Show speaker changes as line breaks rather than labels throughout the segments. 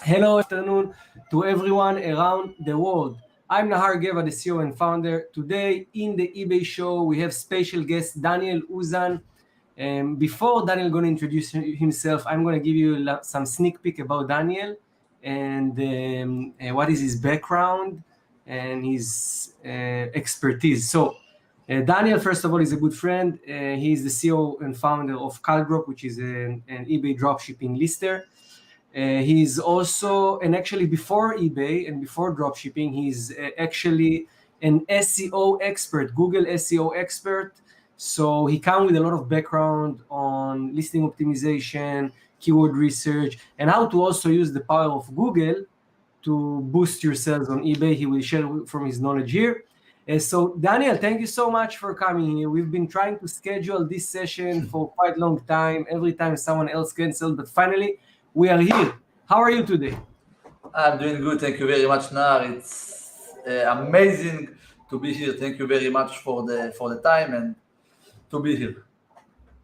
Hello, afternoon to everyone around the world. I'm Nahar Geva, the CEO and founder. Today in the eBay show, we have special guest Daniel Uzan. Before Daniel going to introduce himself, I'm going to give you some sneak peek about Daniel and what is his background and his expertise. So, Daniel, first of all, is a good friend. He's the CEO and founder of Kaldrop, which is an eBay dropshipping lister. He's also, and actually before eBay and before dropshipping, he's actually an SEO expert, Google SEO expert. So he comes with a lot of background on listing optimization, keyword research, and how to also use the power of Google to boost your sales on eBay. He will share from his knowledge here. So Daniel, thank you so much for coming here. We've been trying to schedule this session for quite a long time. Every time someone else canceled, but finally we are here. How are you today?
I'm doing good. Thank you very much, Nar. It's amazing to be here. Thank you very much for the time and to be here.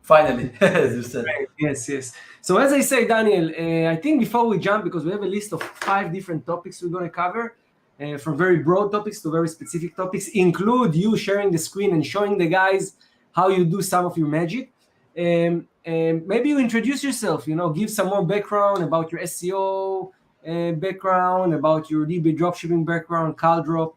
Finally, as you said.
Yes. So as I say, Daniel, I think before we jump, because we have a list of 5 different topics we're going to cover, from very broad topics to very specific topics, include you sharing the screen and showing the guys how you do some of your magic. Maybe you introduce yourself, give some more background about your SEO background, about your eBay dropshipping background, Kaldrop.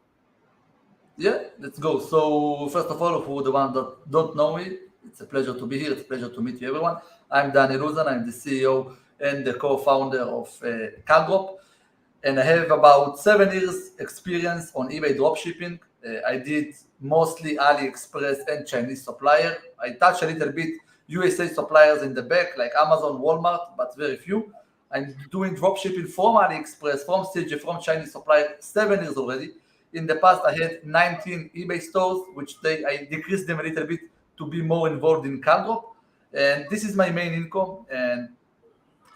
Yeah, let's go. So first of all, for the one that don't know me, it's a pleasure to be here. It's a pleasure to meet you, everyone. I'm Daniel Uzan. I'm the CEO and the co-founder of Kaldrop, and I have about 7 years experience on eBay dropshipping. I did mostly AliExpress and Chinese supplier. I touched a little bit USA suppliers in the back, like Amazon, Walmart, but very few. I'm doing dropshipping from AliExpress, from CJ, from Chinese supplier, 7 years already. In the past, I had 19 eBay stores, which I decreased them a little bit to be more involved in Kaldrop. And this is my main income. And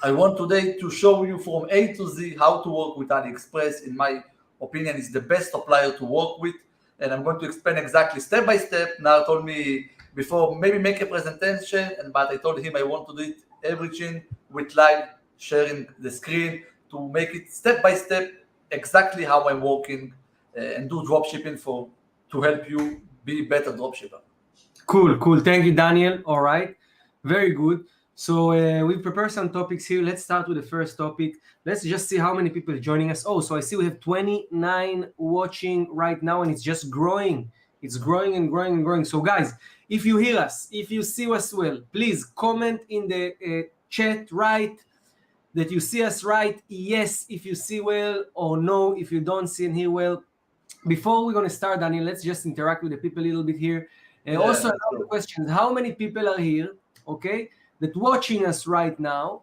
I want today to show you from A to Z how to work with AliExpress. In my opinion, is the best supplier to work with. And I'm going to explain exactly step by step. Now told me before, maybe make a presentation, but I told him I want to do it everything with live sharing the screen to make it step by step exactly how I'm working and do dropshipping to help you be better dropshipper.
Cool. Thank you, Daniel. All right. Very good. So we prepared some topics here. Let's start with the first topic. Let's just see how many people are joining us. Oh, so I see we have 29 watching right now, and it's just growing. It's growing and growing and growing. So guys, if you hear us, if you see us well, please comment in the chat, right, that you see us right. Yes, if you see well, or no, if you don't see and hear well. Before we're going to start, Daniel, let's just interact with the people a little bit here. Also, another question: how many people are here, okay, that watching us right now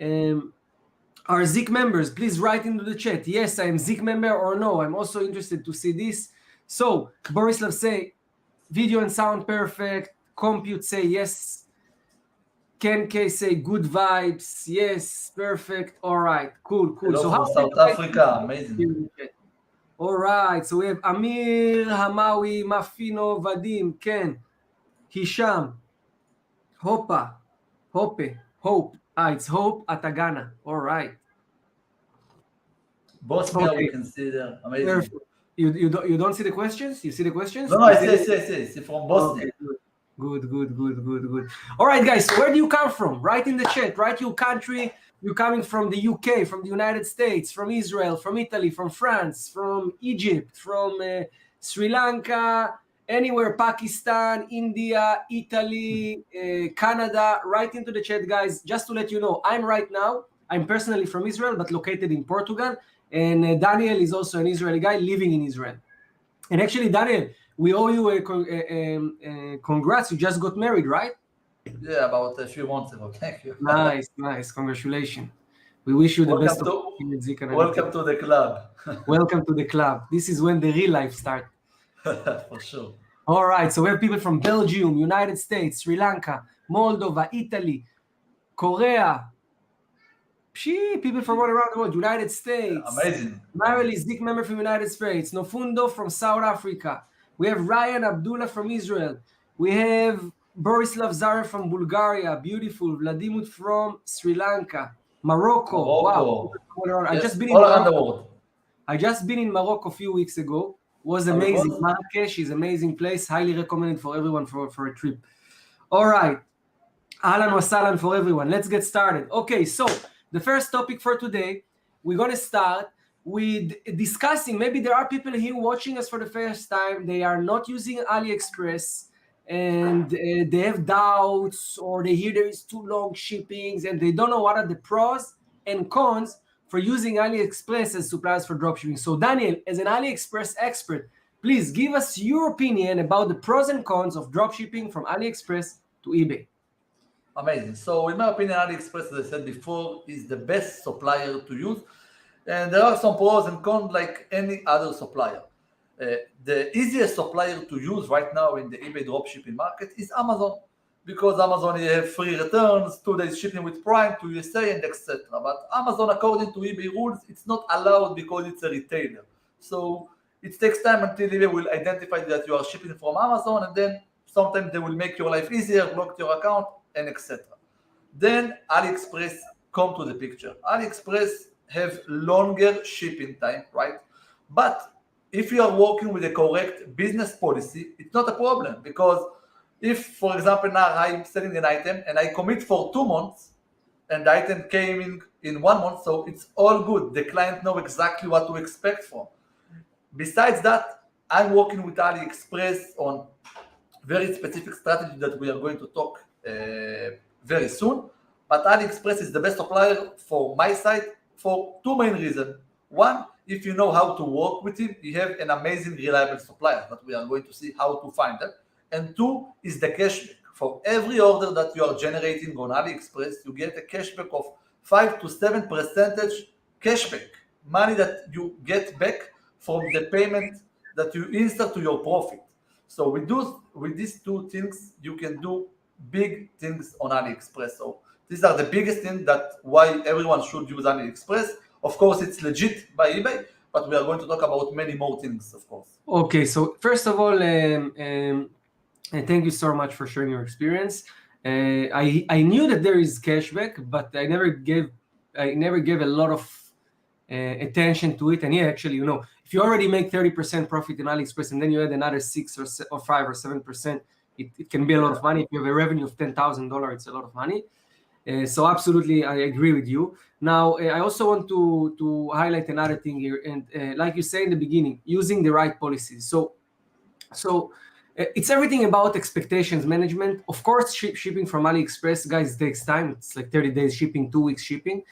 are Zik members? Please write into the chat. Yes, I am Zik member, or no, I'm also interested to see this. So, Borislav say, video and sound perfect. Compute say yes. Ken K say good vibes. Yes, perfect. All right, cool.
Hello
So
from South Africa, amazing.
All right, so we have Amir, Hamawi, Mafino, Vadim, Ken, Hisham, Hope. It's Hope Atagana. All right.
Bosnia, we can see there. Amazing.
Perfect. You don't see the questions? You see the questions?
No, I see. From Bosnia.
Okay, good. All right, guys, so where do you come from? Write in the chat. Write your country. You're coming from the UK, from the United States, from Israel, from Italy, from France, from Egypt, from Sri Lanka, anywhere, Pakistan, India, Italy, Canada. Write into the chat, guys. Just to let you know, I'm personally from Israel, but located in Portugal. And Daniel is also an Israeli guy living in Israel. And actually, Daniel, we owe you a congrats. You just got married, right?
Yeah, about a few months ago. Thank you.
Nice. Congratulations. We wish you the best.
Welcome to the club.
Welcome to the club. This is when the real life starts.
For sure.
All right. So we have people from Belgium, United States, Sri Lanka, Moldova, Italy, Korea. People from all around the world. United States.
Amazing.
Marily, Zik member from United States. Nofundo from South Africa. We have Ryan Abdullah from Israel. We have Borislav Zara from Bulgaria. Beautiful. Vladimir from Sri Lanka. Morocco. Wow.
Yes,
I just been in
all around the
Morocco.
world.
I just been in Morocco a few weeks ago. Was
How it
amazing.
was?
Marrakesh is amazing place. Highly recommended for everyone for a trip. All right. Ahlan wa sahlan for everyone. Let's get started. Okay, so the first topic for today, we're going to start with discussing, maybe there are people here watching us for the first time, they are not using AliExpress, and they have doubts, or they hear there is too long shippings, and they don't know what are the pros and cons for using AliExpress as suppliers for dropshipping. So Daniel, as an AliExpress expert, please give us your opinion about the pros and cons of dropshipping from AliExpress to eBay.
Amazing. So, in my opinion, AliExpress, as I said before, is the best supplier to use. And there are some pros and cons like any other supplier. The easiest supplier to use right now in the eBay dropshipping market is Amazon, because Amazon, you have free returns, 2 days shipping with Prime to USA, and etc. But Amazon, according to eBay rules, it's not allowed because it's a retailer. So it takes time until eBay will identify that you are shipping from Amazon, and then sometimes they will make your life easier, block your account, and etc. Then AliExpress come to the picture. AliExpress have longer shipping time, right? But if you are working with a correct business policy, it's not a problem, because if, for example, now I'm selling an item and I commit for 2 months and the item came in 1 month, so it's all good. The client know exactly what to expect from. Besides that, I'm working with AliExpress on very specific strategy that we are going to talk very soon. But AliExpress is the best supplier for my side for 2 main reasons. One, if you know how to work with him, you have an amazing, reliable supplier that we are going to see how to find them. And two is the cashback. For every order that you are generating on AliExpress, you get a cashback of 5 to 7% cashback, money that you get back from the payment that you insert to your profit. So with these two things, you can do big things on AliExpress. So these are the biggest things that why everyone should use AliExpress. Of course, it's legit by eBay, but we are going to talk about many more things, of course.
Okay, so first of all, and thank you so much for sharing your experience. I knew that there is cashback, but I never gave a lot of attention to it. And yeah, actually, if you already make 30% profit in AliExpress and then you add another 6 or 5 or 7%, it can be a lot of money. If you have a revenue of $10,000, it's a lot of money. So absolutely, I agree with you. Now, I also want to highlight another thing here, and like you say in the beginning, using the right policies. So it's everything about expectations management. Of course, shipping from AliExpress, guys, takes time. It's like 30 days shipping, 2 weeks shipping.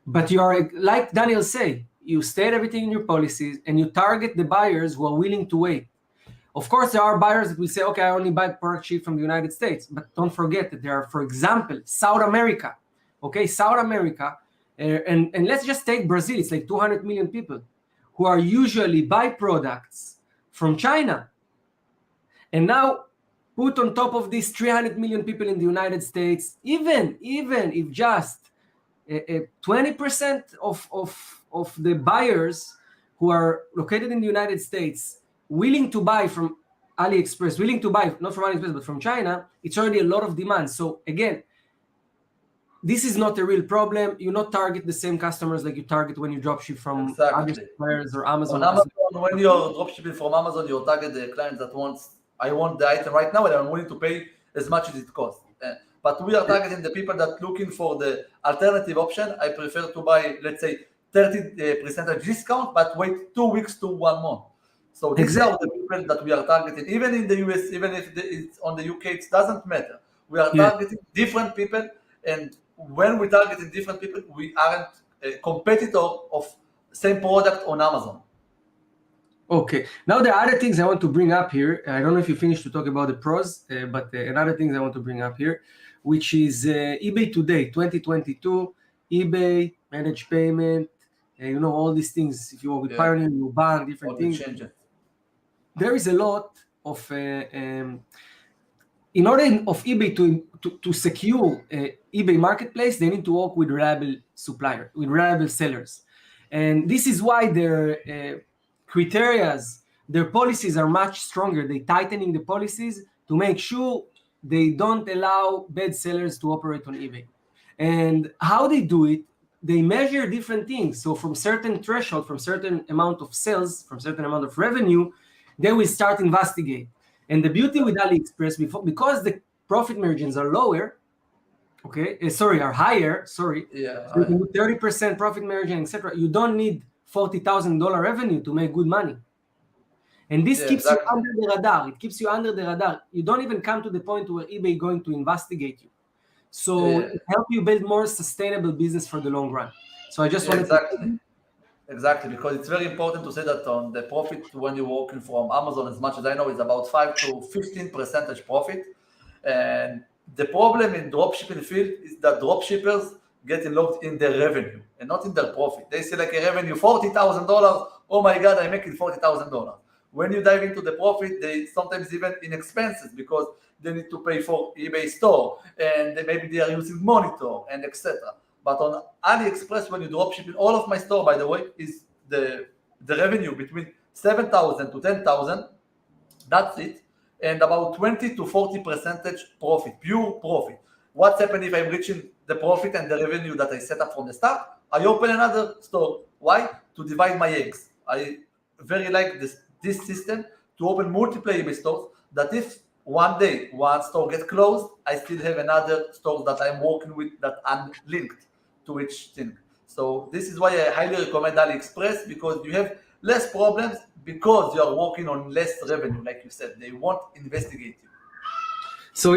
But you are, like Daniel say, you state everything in your policies and you target the buyers who are willing to wait. Of course, there are buyers that will say, okay, I only buy product shipped from the United States. But don't forget that there are, for example, South America. Okay, South America. And let's just take Brazil. It's like 200 million people who are usually buy products from China. And now put on top of these 300 million people in the United States, even if just 20% of the buyers who are located in the United States willing to buy from AliExpress, willing to buy not from AliExpress but from China, it's already a lot of demand. So again, this is not a real problem. You not target the same customers like you target when you dropship from other suppliers or Amazon.
On Amazon, when you're dropshipping from Amazon, you target the client that I want the item right now and I'm willing to pay as much as it costs. But we are targeting the people that looking for the alternative option. I prefer to buy, let's say, 30% discount, but wait 2 weeks to 1 month. So these are the people that we are targeting. Even in the US, even if it's on the UK, it doesn't matter. We are targeting different people, and when we targeting different people, we aren't a competitor of same product on Amazon.
Okay. Now there are other things I want to bring up here. I don't know if you finished to talk about the pros, but another thing I want to bring up here, which is eBay Today 2022, eBay, managed payment, all these things. If you work with Pioneer, you bank, different things. There is a lot of, in order of eBay to secure eBay marketplace, they need to work with reliable supplier, with reliable sellers. And this is why their criterias, their policies are much stronger. They're tightening the policies to make sure they don't allow bad sellers to operate on eBay. And how they do it, they measure different things. So from certain threshold, from certain amount of sales, from certain amount of revenue, they will start investigate. And the beauty with AliExpress, because the profit margins are lower, are higher, so you can do 30% profit margin, etc. You don't need $40,000 revenue to make good money. And this keeps you under the radar. It keeps you under the radar. You don't even come to the point where eBay is going to investigate you. So it helps you build more sustainable business for the long run. So I just wanted to...
Exactly, because it's very important to say that on the profit when you're working from Amazon, as much as I know, it's about 5 to 15% profit. And the problem in dropshipping field is that dropshippers get involved in their revenue and not in their profit. They see like a revenue, $40,000. Oh my God, I'm making $40,000. When you dive into the profit, they sometimes even in expenses because they need to pay for eBay store and maybe they are using monitor and etc. But on AliExpress, when you dropship, all of my store, by the way, is the revenue between 7,000 to 10,000. That's it, and about 20 to 40% profit, pure profit. What's happening if I'm reaching the profit and the revenue that I set up from the start? I open another store. Why? To divide my eggs. I very like this system to open multiple eBay stores. That if one day one store gets closed, I still have another store that I'm working with that unlinked to each thing. So this is why I highly recommend AliExpress, because you have less problems because you are working on less revenue, like you said. They won't investigate you.
So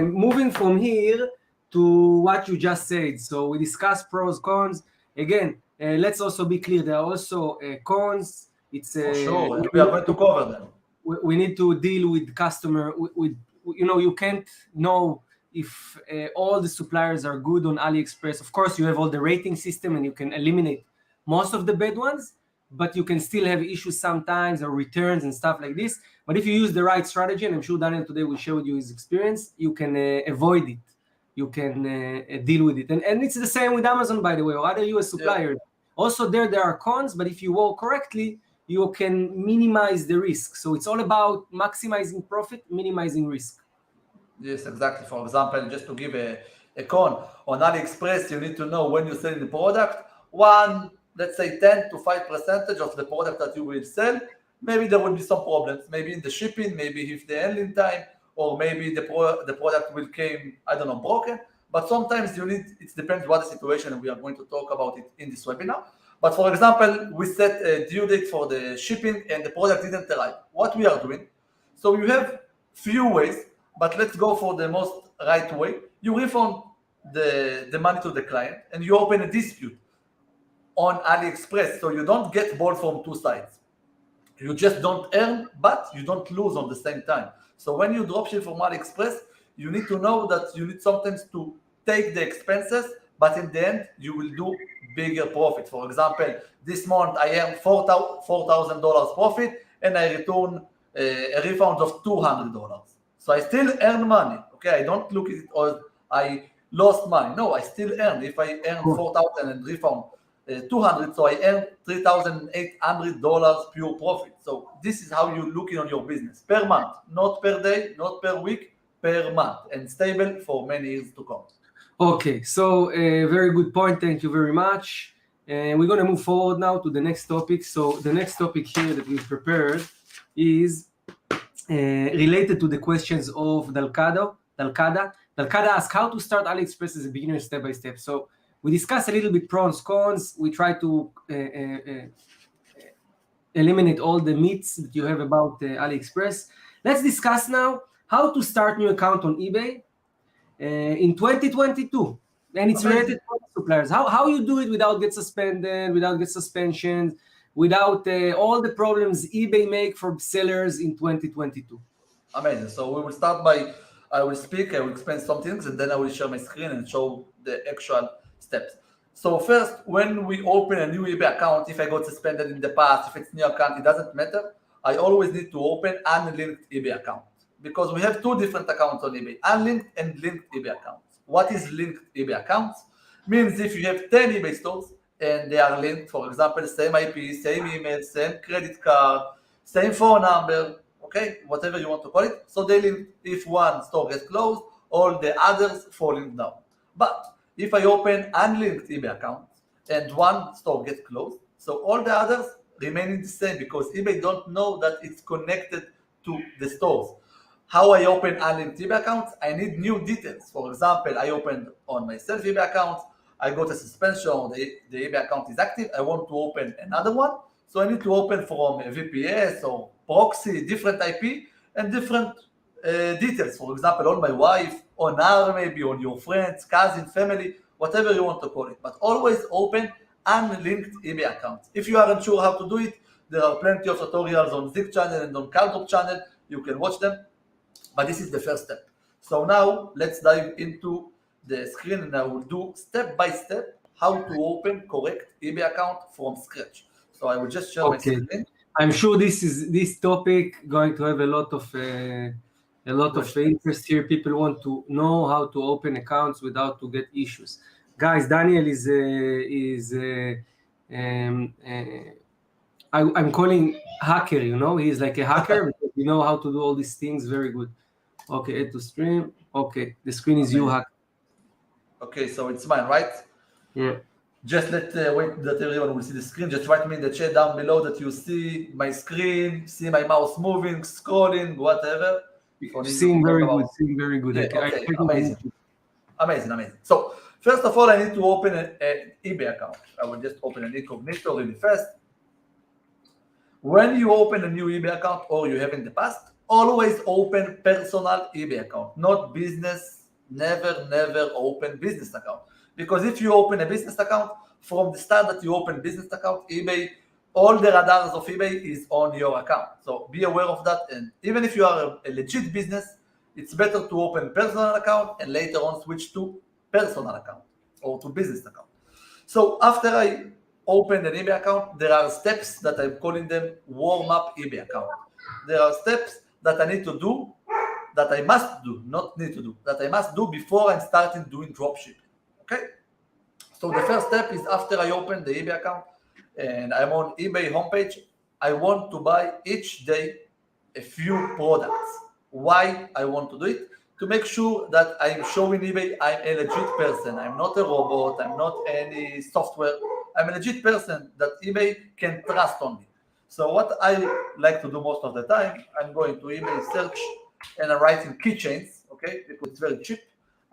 moving from here to what you just said. So we discussed pros, cons. Again, let's also be clear. There are also cons. It's
for sure. We are going to cover them.
We need to deal with customer. With you can't know if all the suppliers are good on AliExpress. Of course, you have all the rating system and you can eliminate most of the bad ones, but you can still have issues sometimes or returns and stuff like this. But if you use the right strategy, and I'm sure Daniel today will share with you his experience, you can avoid it. You can deal with it. And it's the same with Amazon, by the way, or other US suppliers. Yeah. Also there are cons, but if you work correctly, you can minimize the risk. So it's all about maximizing profit, minimizing risk.
Yes, exactly. For example, just to give a con, on AliExpress, you need to know when you're selling the product, let's say 10 to 5% of the product that you will sell, maybe there will be some problems, maybe in the shipping, maybe if the handling time, or maybe the product will came, I don't know, broken. But sometimes it depends what the situation, and we are going to talk about it in this webinar. But for example, we set a due date for the shipping and the product didn't arrive. What we are doing, so you have few ways, but let's go for the most right way. You refund the money to the client and you open a dispute on AliExpress, so you don't get ball from two sides. You just don't earn, but you don't lose on the same time. So when you dropship from AliExpress, you need to know that you need sometimes to take the expenses, but in the end, you will do bigger profit. For example, this month I earned $4,000 profit and I return a refund of $200. So I still earn money. Okay, I don't look at it as I lost money. No, I still earn. If I earn 4,000 and refund 200, so I earn $3,800 pure profit. So this is how you look on your business per month, not per day, not per week, per month, and stable for many years to come.
Okay, so very good point. Thank you very much. And we're going to move forward now to the next topic. So the next topic here that we've prepared is related to the questions of Dalcada. Dalcada asked how to start AliExpress as a beginner step by step. So we discussed a little bit pros, cons. We try to eliminate all the myths that you have about AliExpress. Let's discuss now how to start new account on eBay in 2022. And it's related to suppliers. How you do it without get suspended, without get suspensions, without all the problems eBay make for sellers in 2022.
Amazing. So we will start by, I will explain some things, and then I will share my screen and show the actual steps. So first, when we open a new eBay account, if I got suspended in the past, if it's new account, it doesn't matter. I always need to open unlinked eBay account, because we have two different accounts on eBay, unlinked and linked eBay accounts. What is linked eBay accounts? Means if you have 10 eBay stores and they are linked, for example, same IP, same email, same credit card, same phone number, okay, whatever you want to call it. So they link, if one store gets closed, all the others falling down. But if I open unlinked eBay account and one store gets closed, so all the others remaining the same because eBay don't know that it's connected to the stores. How I open unlinked eBay accounts, I need new details. For example, I opened on my self eBay account, I got a suspension, or the eBay account is active, I want to open another one. So I need to open from a VPS or proxy, different IP and different details. For example, on my wife, on her, maybe on your friends, cousin, family, whatever you want to call it. But always open unlinked eBay accounts. If you aren't sure how to do it, there are plenty of tutorials on Zik channel and on Kaldrop channel. You can watch them. But this is the first step. So now let's dive into the screen and I will do step by step how to open correct eBay account from scratch. So I will just share my screen.
I'm sure this topic going to have a lot of interest here. People want to know how to open accounts without to get issues. Guys, Daniel I'm calling hacker. He's like a hacker. You know how to do all these things. Very good. Okay, add to stream. Okay, the screen is you, hacker.
Okay, so it's mine, right?
Yeah.
Just wait that everyone will see the screen. Just write me in the chat down below that you see my screen, see my mouse moving, scrolling, whatever.
Seeing very good.
Yeah, okay, amazing. So first of all, I need to open an eBay account. I will just open an incognito really fast. When you open a new eBay account or you have in the past, always open personal eBay account, not business. Never open business account. Because if you open a business account, from the start that you open business account, eBay, all the radars of eBay is on your account. So be aware of that. And even if you are a legit business, it's better to open personal account and later on switch to personal account or to business account. So after I open an eBay account, there are steps that I'm calling them warm-up eBay account. There are steps that I need to do, that I must do, not need to do, that I must do before I'm starting doing dropshipping. Okay? So the first step is after I open the eBay account and I'm on eBay homepage, I want to buy each day a few products. Why I want to do it? To make sure that I'm showing eBay I'm a legit person. I'm not a robot. I'm not any software. I'm a legit person that eBay can trust on me. So what I like to do most of the time, I'm going to eBay search and I'm writing keychains, okay, because it's very cheap.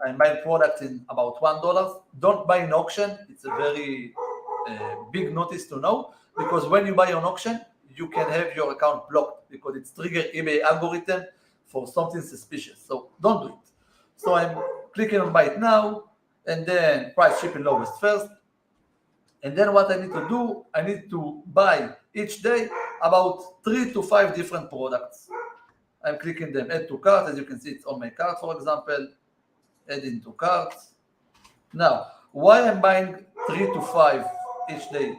I'm buying products in about $1. Don't buy in auction. It's a very big notice to know, because when you buy on auction, you can have your account blocked because it's trigger eBay algorithm for something suspicious. So don't do it. So I'm clicking on buy it now, and then price shipping lowest first. And then what I need to do, I need to buy each day about 3 to 5 different products. I'm clicking them, add to cart. As you can see, it's on my cart, for example. Add into cart. Now, why I'm buying 3 to 5 each day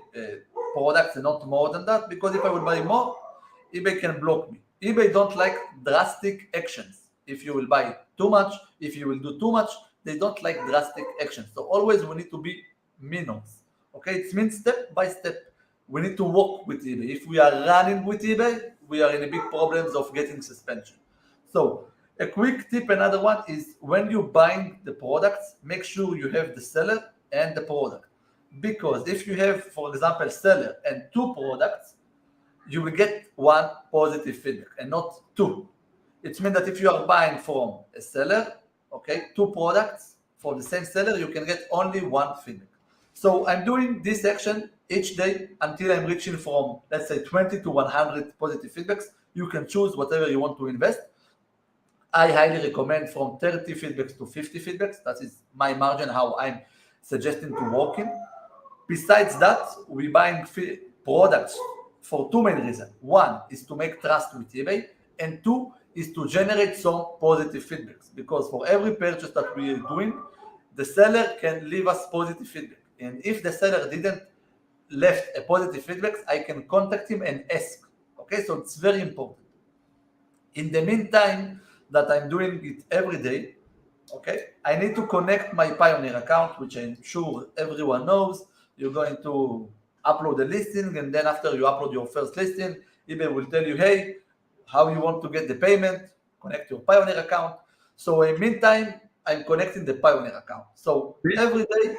products and not more than that? Because if I will buy more, eBay can block me. eBay don't like drastic actions. If you will buy too much, if you will do too much, they don't like drastic actions. So always we need to be minimums. Okay, it means step by step. We need to work with eBay. If we are running with eBay, we are in a big problems of getting suspension. So a quick tip, another one is when you're buying the products, make sure you have the seller and the product. Because if you have, for example, seller and 2 products, you will get 1 positive feedback and not 2. It means that if you are buying from a seller, okay, 2 products for the same seller, you can get only 1 feedback. So I'm doing this action each day until I'm reaching from, let's say, 20 to 100 positive feedbacks. You can choose whatever you want to invest. I highly recommend from 30 feedbacks to 50 feedbacks. That is my margin, how I'm suggesting to work in. Besides that, we're buying products for 2 main reasons. 1 is to make trust with eBay, and 2 is to generate some positive feedbacks. Because for every purchase that we are doing, the seller can leave us positive feedback. And if the seller didn't left a positive feedback, I can contact him and ask. Okay, so it's very important. In the meantime that I'm doing it every day, okay, I need to connect my Pioneer account, which I'm sure everyone knows. You're going to upload a listing, and then after you upload your first listing, eBay will tell you, hey, how you want to get the payment, connect your Pioneer account. So in the meantime, I'm connecting the Pioneer account. So every day.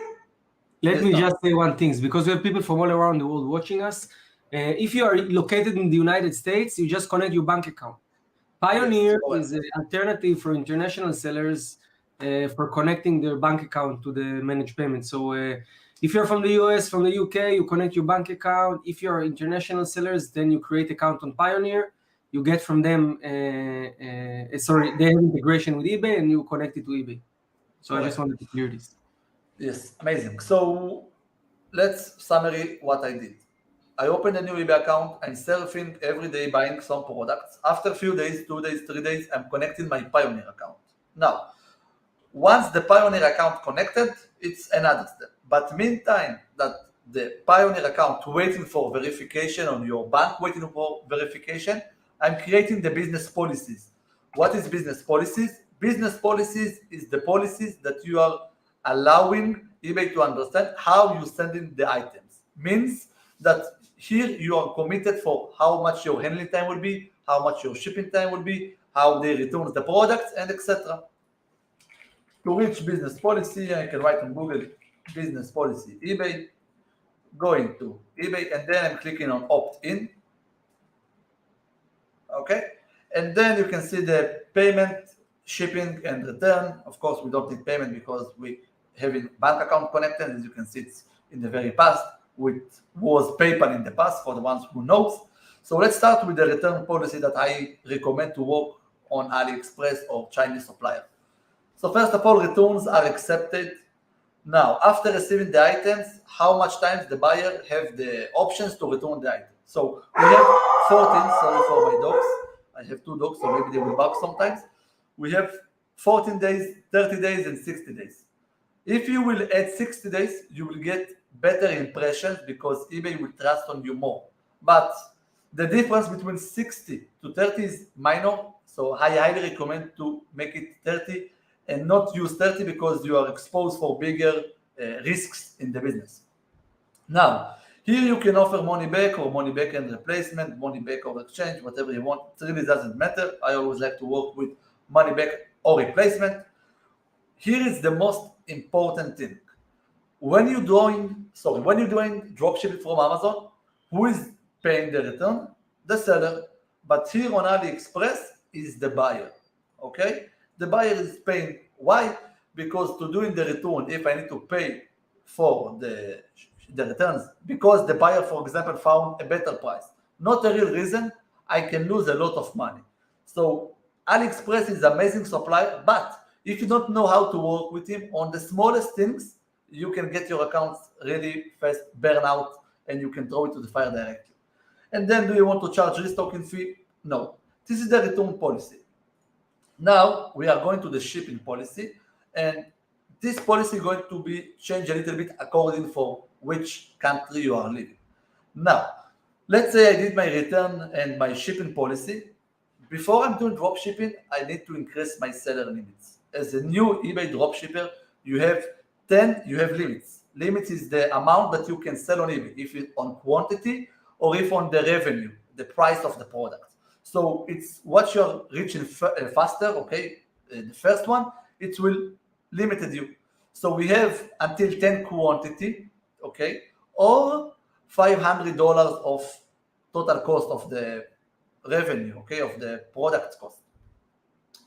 Let me just say one thing, because we have people from all around the world watching us. If you are located in the United States, you just connect your bank account. Pioneer is an alternative for international sellers for connecting their bank account to the managed payment. So if you're from the US, from the UK, you connect your bank account. If you're international sellers, then you create account on Pioneer. You get from them, they have integration with eBay, and you connect it to eBay. So I just wanted to clear this.
Yes, amazing. So let's summary what I did. I opened a new eBay account. I'm surfing every day, buying some products. After a few days, 2 days, 3 days, I'm connecting my Pioneer account. Now, once the Pioneer account connected, it's another step. But meantime, that the Pioneer account waiting for verification on your bank, waiting for verification, I'm creating the business policies. What is business policies? Business policies is the policies that you are allowing eBay to understand how you send in the items. Means that here you are committed for how much your handling time will be, how much your shipping time will be, how they return the products, and etc. To reach business policy, I can write on Google business policy eBay, going to eBay, and then I'm clicking on opt-in. Okay, and then you can see the payment, shipping, and return. Of course, we don't need payment because we have a bank account connected. As you can see, it's in the very past, which was PayPal in the past for the ones who knows. So let's start with the return policy that I recommend to work on AliExpress or Chinese supplier. So first of all, returns are accepted. Now, after receiving the items, how much times the buyer have the options to return the item? So we have 14, sorry for my dogs. I have 2 dogs, so maybe they will bark sometimes. We have 14 days, 30 days, and 60 days. If you will add 60 days, you will get better impressions because eBay will trust on you more. But the difference between 60 to 30 is minor, so I highly recommend to make it 30 and not use 30 because you are exposed for bigger risks in the business. Now, here you can offer money back or money back and replacement, money back or exchange, whatever you want. It really doesn't matter. I always like to work with money back or replacement. Here is the most important thing. When you're doing dropshipping from Amazon, who is paying the return? The seller. But here on AliExpress is the buyer. Okay? The buyer is paying. Why? Because to doing the return, if I need to pay for the returns, because the buyer, for example, found a better price, not a real reason, I can lose a lot of money. So AliExpress is an amazing supplier, but if you don't know how to work with him on the smallest things, you can get your accounts really fast burn out and you can throw it to the fire directly. And then do you want to charge restocking fee? No. This is the return policy. Now we are going to the shipping policy, and this policy is going to be changed a little bit according for which country you are living. Now, let's say I did my return and my shipping policy. Before I'm doing drop shipping, I need to increase my seller limits. As a new eBay dropshipper, you have limits. Limits is the amount that you can sell on eBay, if it's on quantity or if on the revenue, the price of the product. So it's what you're reaching faster, okay? The first one, it will limit you. So we have until 10 quantity, okay? Or $500 of total cost of the revenue, okay, of the product cost.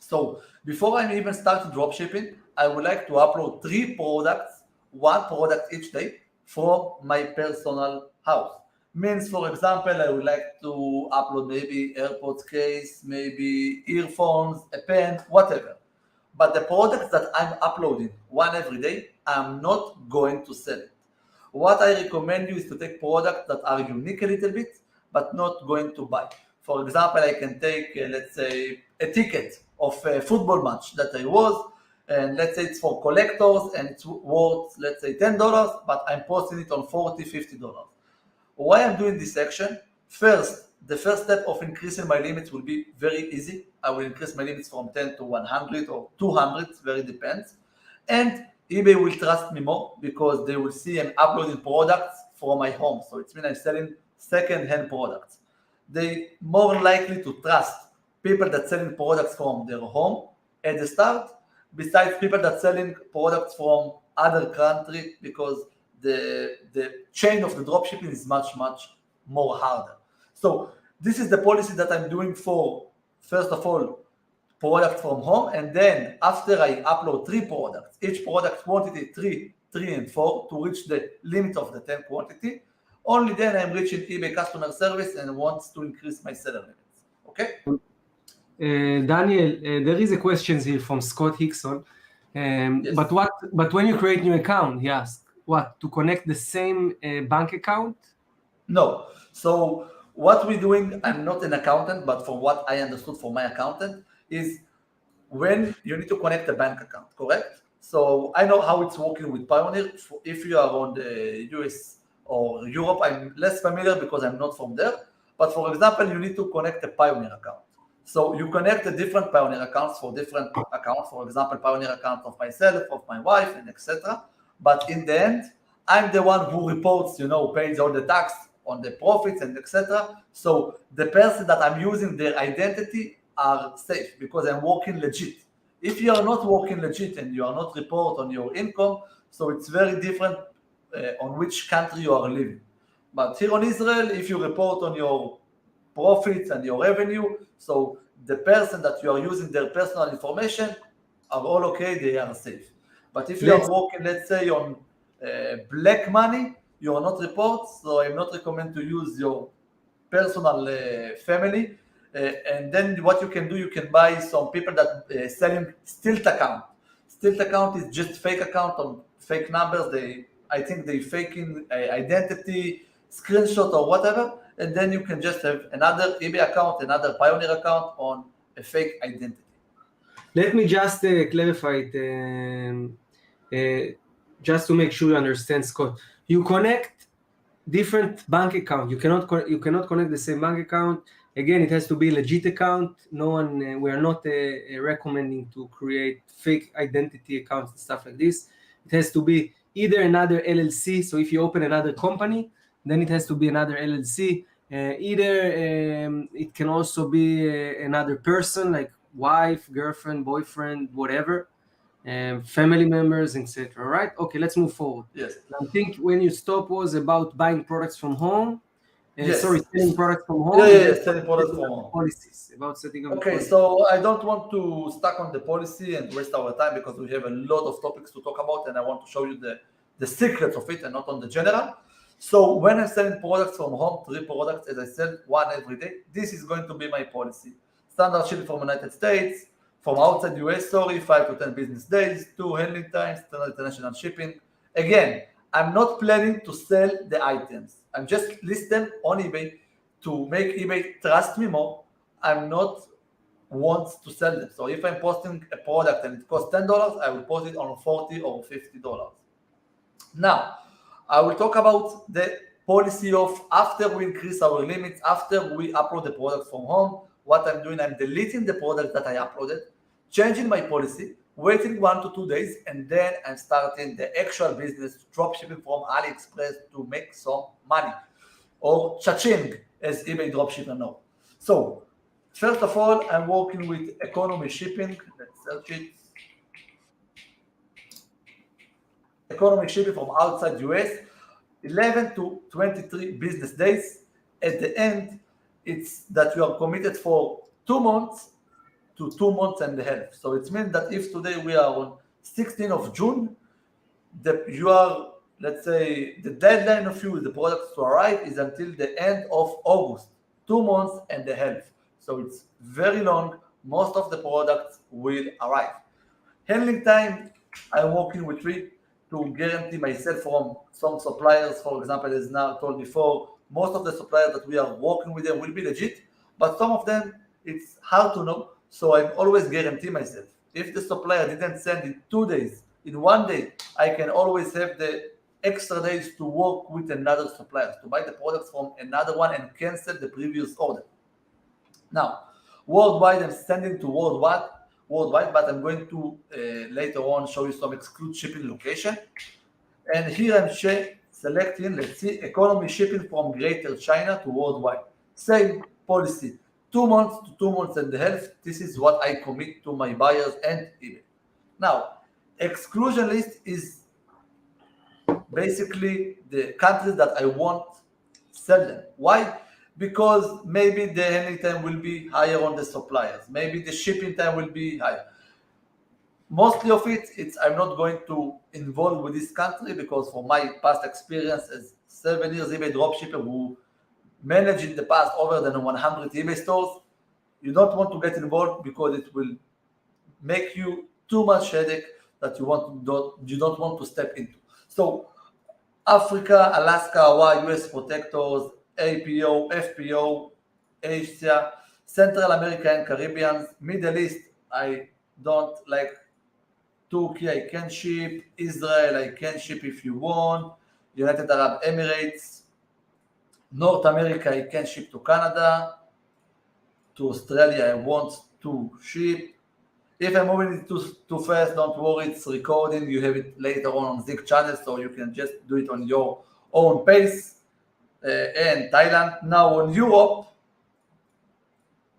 So before I even start dropshipping, I would like to upload 3 products, 1 product each day from my personal house. Means, for example, I would like to upload maybe AirPods case, maybe earphones, a pen, whatever. But the products that I'm uploading, 1 every day, I'm not going to sell it. What I recommend you is to take products that are unique a little bit, but not going to buy. For example, I can take, let's say, a ticket of a football match that I was, and let's say it's for collectors and it's worth, let's say, $10, but I'm posting it on $40, $50. Why I'm doing this action? First, the first step of increasing my limits will be very easy. I will increase my limits from 10 to 100 or 200, very depends. And eBay will trust me more because they will see I'm uploading products from my home. So it means I'm selling second-hand products. They more likely to trust people that selling products from their home at the start besides people that selling products from other country, because the chain of the dropshipping is much more harder. So this is the policy that I'm doing for, first of all, product from home, and then after I upload 3 products, each product quantity 3 and 4 to reach the limit of the 10 quantity, only then I'm reaching eBay customer service and wants to increase my seller limits. Okay?
Daniel, there is a question here from Scott Hickson.
Yes.
But when you create new account, he asked, what, to connect the same bank account?
No. So what we're doing, I'm not an accountant, but from what I understood from my accountant, is when you need to connect a bank account, correct? So I know how it's working with Pioneer. If you are on the US or Europe, I'm less familiar because I'm not from there. But for example, you need to connect a Pioneer account. So you connect the different Pioneer accounts for different accounts. For example, Pioneer account of myself, of my wife, and etc. But in the end, I'm the one who reports, pays all the tax on the profits and etc. So the person that I'm using their identity are safe because I'm working legit. If you are not working legit and you are not report on your income, so it's very different on which country you are living. But here on Israel, if you report on your profits and your revenue, so the person that you are using their personal information are all okay, they are safe. But if you are working, let's say, on black money, you are not report, so I'm not recommend to use your personal family. And then what you can do, you can buy some people that selling stilt account. Stilt account is just fake account on fake numbers. I think they faking identity, screenshot or whatever, and then you can just have another eBay account, another Pioneer account on a fake identity.
Let me just clarify it, just to make sure you understand, Scott. You connect different bank account. You cannot connect the same bank account. Again, it has to be a legit account. No one, we are not recommending to create fake identity accounts and stuff like this. It has to be either another LLC. So if you open another company, then it has to be another LLC. It can also be another person, like wife, girlfriend, boyfriend, whatever. Family members, etc. Right? Okay, let's move forward.
Yes.
I think when you stop was about buying products from home.
Yes.
Sorry, selling products from home.
Selling products from home.
Policies, about setting up.
Okay, so I don't want to stuck on the policy and waste our time because we have a lot of topics to talk about, and I want to show you the secrets of it and not on the general. So when I'm selling products from home, 3 products, as I said, 1 every day, this is going to be my policy. Standard shipping from United States, from outside US, 5 to 10 business days, 2 handling times, standard international shipping. Again, I'm not planning to sell the items. I'm just list them on eBay to make eBay trust me more. I'm not want to sell them. So if I'm posting a product and it costs $10, I will post it on $40 or $50. Now, I will talk about the policy of after we increase our limits, after we upload the product from home, what I'm doing, I'm deleting the product that I uploaded, changing my policy, waiting 1 to 2 days, and then I'm starting the actual business, dropshipping from AliExpress to make some money, or cha-ching, as eBay dropshipper know. So, first of all, I'm working with economy shipping. Let's search it. Economy shipping from outside US, 11 to 23 business days. At the end, it's that you are committed for 2 months to 2 months and a half. So it means that if today we are on 16th of June, you are, let's say, the deadline of you, the products to arrive is until the end of August, 2 months and a half. So it's very long. Most of the products will arrive. Handling time, I'm working with 3 to guarantee myself from some suppliers. For example, as now told before, most of the suppliers that we are working with them will be legit, but some of them, it's hard to know. So I'm always guarantee myself. If the supplier didn't send in 2 days, in 1 day, I can always have the extra days to work with another supplier, to buy the products from another one and cancel the previous order. Now, worldwide, I'm sending to worldwide, but I'm going to later on show you some exclude shipping location. And here I'm selecting, let's see, economy shipping from Greater China to worldwide. Same policy, 2 months to 2 months and a half. This is what I commit to my buyers and eBay. Now, exclusion list is basically the countries that I won't sell them. Why? Because maybe the handling time will be higher on the suppliers. Maybe the shipping time will be higher. Mostly of it's I'm not going to involve with this country because from my past experience as 7 years eBay dropshipper who managed in the past over than 100 eBay stores, you don't want to get involved because it will make you too much headache that you don't want to step into. So Africa, Alaska, Hawaii, US protectors, APO, FPO, Asia, Central America and Caribbean, Middle East, I don't like. Turkey, I can ship. Israel, I can ship if you want. United Arab Emirates. North America, I can ship to Canada. To Australia, I want to ship. If I'm moving it too fast, don't worry, it's recording. You have it later on Zik channel, so you can just do it on your own pace. And Thailand. Now on Europe,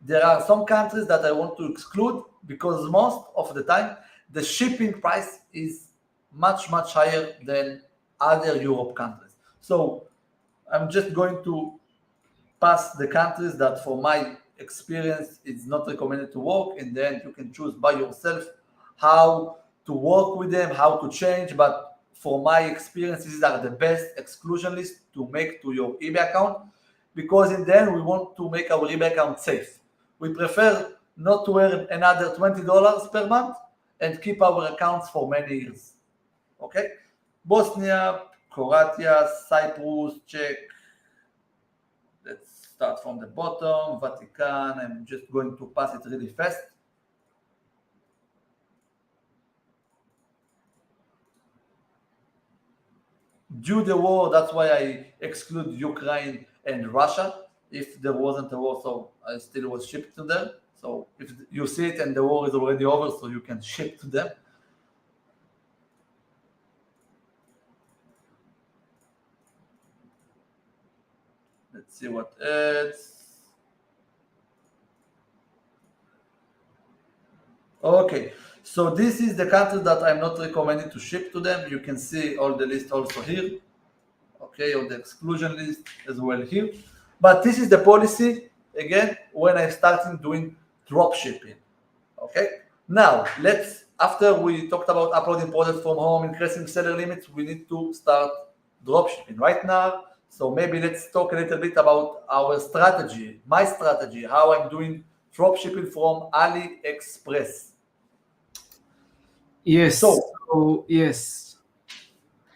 there are some countries that I want to exclude because most of the time the shipping price is much higher than other Europe countries. So I'm just going to pass the countries that for my experience it's not recommended to work, and then you can choose by yourself how to work with them, how to change. But for my experience, these are the best exclusion lists to make to your eBay account, because in the end we want to make our eBay account safe. We prefer not to earn another $20 per month and keep our accounts for many years. Okay? Bosnia, Croatia, Cyprus, Czech. Let's start from the bottom. Vatican. I'm just going to pass it really fast. Due to the war, that's why I exclude Ukraine and Russia. If there wasn't a war, so I still was shipped to them. So if you see it and the war is already over, so you can ship to them. Let's see what else. Okay, so this is the country that I'm not recommending to ship to them. You can see all the list also here. Okay, on the exclusion list as well here. But this is the policy, again, when I started doing drop shipping. Okay, now after we talked about uploading products from home, increasing seller limits, we need to start drop shipping right now. So maybe let's talk a little bit about our strategy, my strategy, how I'm doing drop shipping from AliExpress.
Yes. Yes.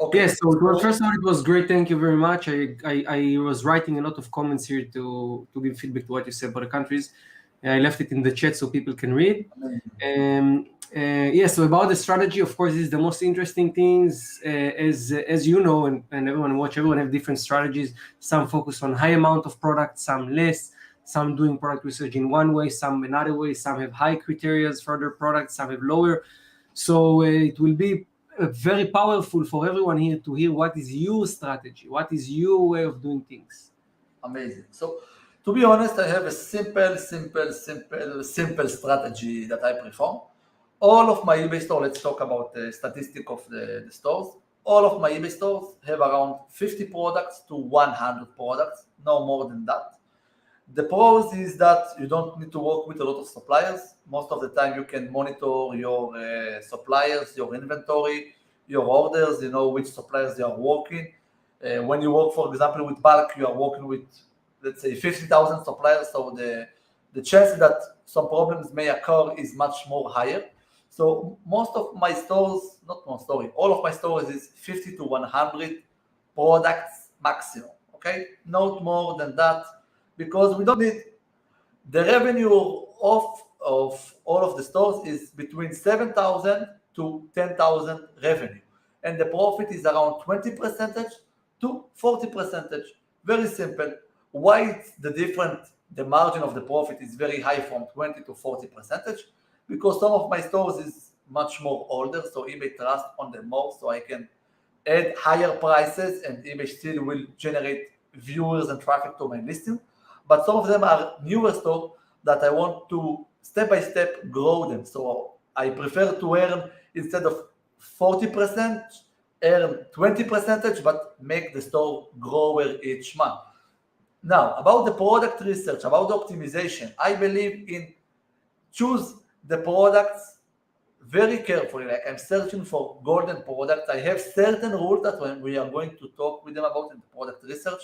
Okay. Yes. So first of all, it was great. Thank you very much. I was writing a lot of comments here to give feedback to what you said about the countries. I left it in the chat so people can read. So about the strategy, of course, this is the most interesting things. As you know, and everyone have different strategies. Some focus on high amount of products, some less. Some doing product research in one way, some another way. Some have high criteria for their products, some have lower. So it will be very powerful for everyone here to hear what is your strategy, what is your way of doing things.
Amazing. So to be honest, I have a simple strategy that I perform. All of my eBay stores, let's talk about the statistic of the stores. All of my eBay stores have around 50 products to 100 products, no more than that. The pros is that you don't need to work with a lot of suppliers. Most of the time you can monitor your suppliers, your inventory, your orders, you know which suppliers you are working. When you work, for example, with bulk, you are working with, let's say, 50,000 suppliers, so the chance that some problems may occur is much more higher. So most of my stores, all of my stores is 50 to 100 products maximum, okay? Not more than that, because we don't need, the revenue of all of the stores is between 7,000 to 10,000 revenue. And the profit is around 20% to 40%. Very simple. Why it's the margin of the profit is very high from 20 to 40%? Because some of my stores is much more older, so eBay trust on them more, so I can add higher prices and eBay still will generate viewers and traffic to my listing. But some of them are newer stores that I want to step by step grow them. So I prefer to earn instead of 40%, earn 20%, but make the store grower each month. Now, about the product research, about the optimization, I believe in choose the products very carefully. Like I'm searching for golden products. I have certain rules that when we are going to talk with them about in the product research,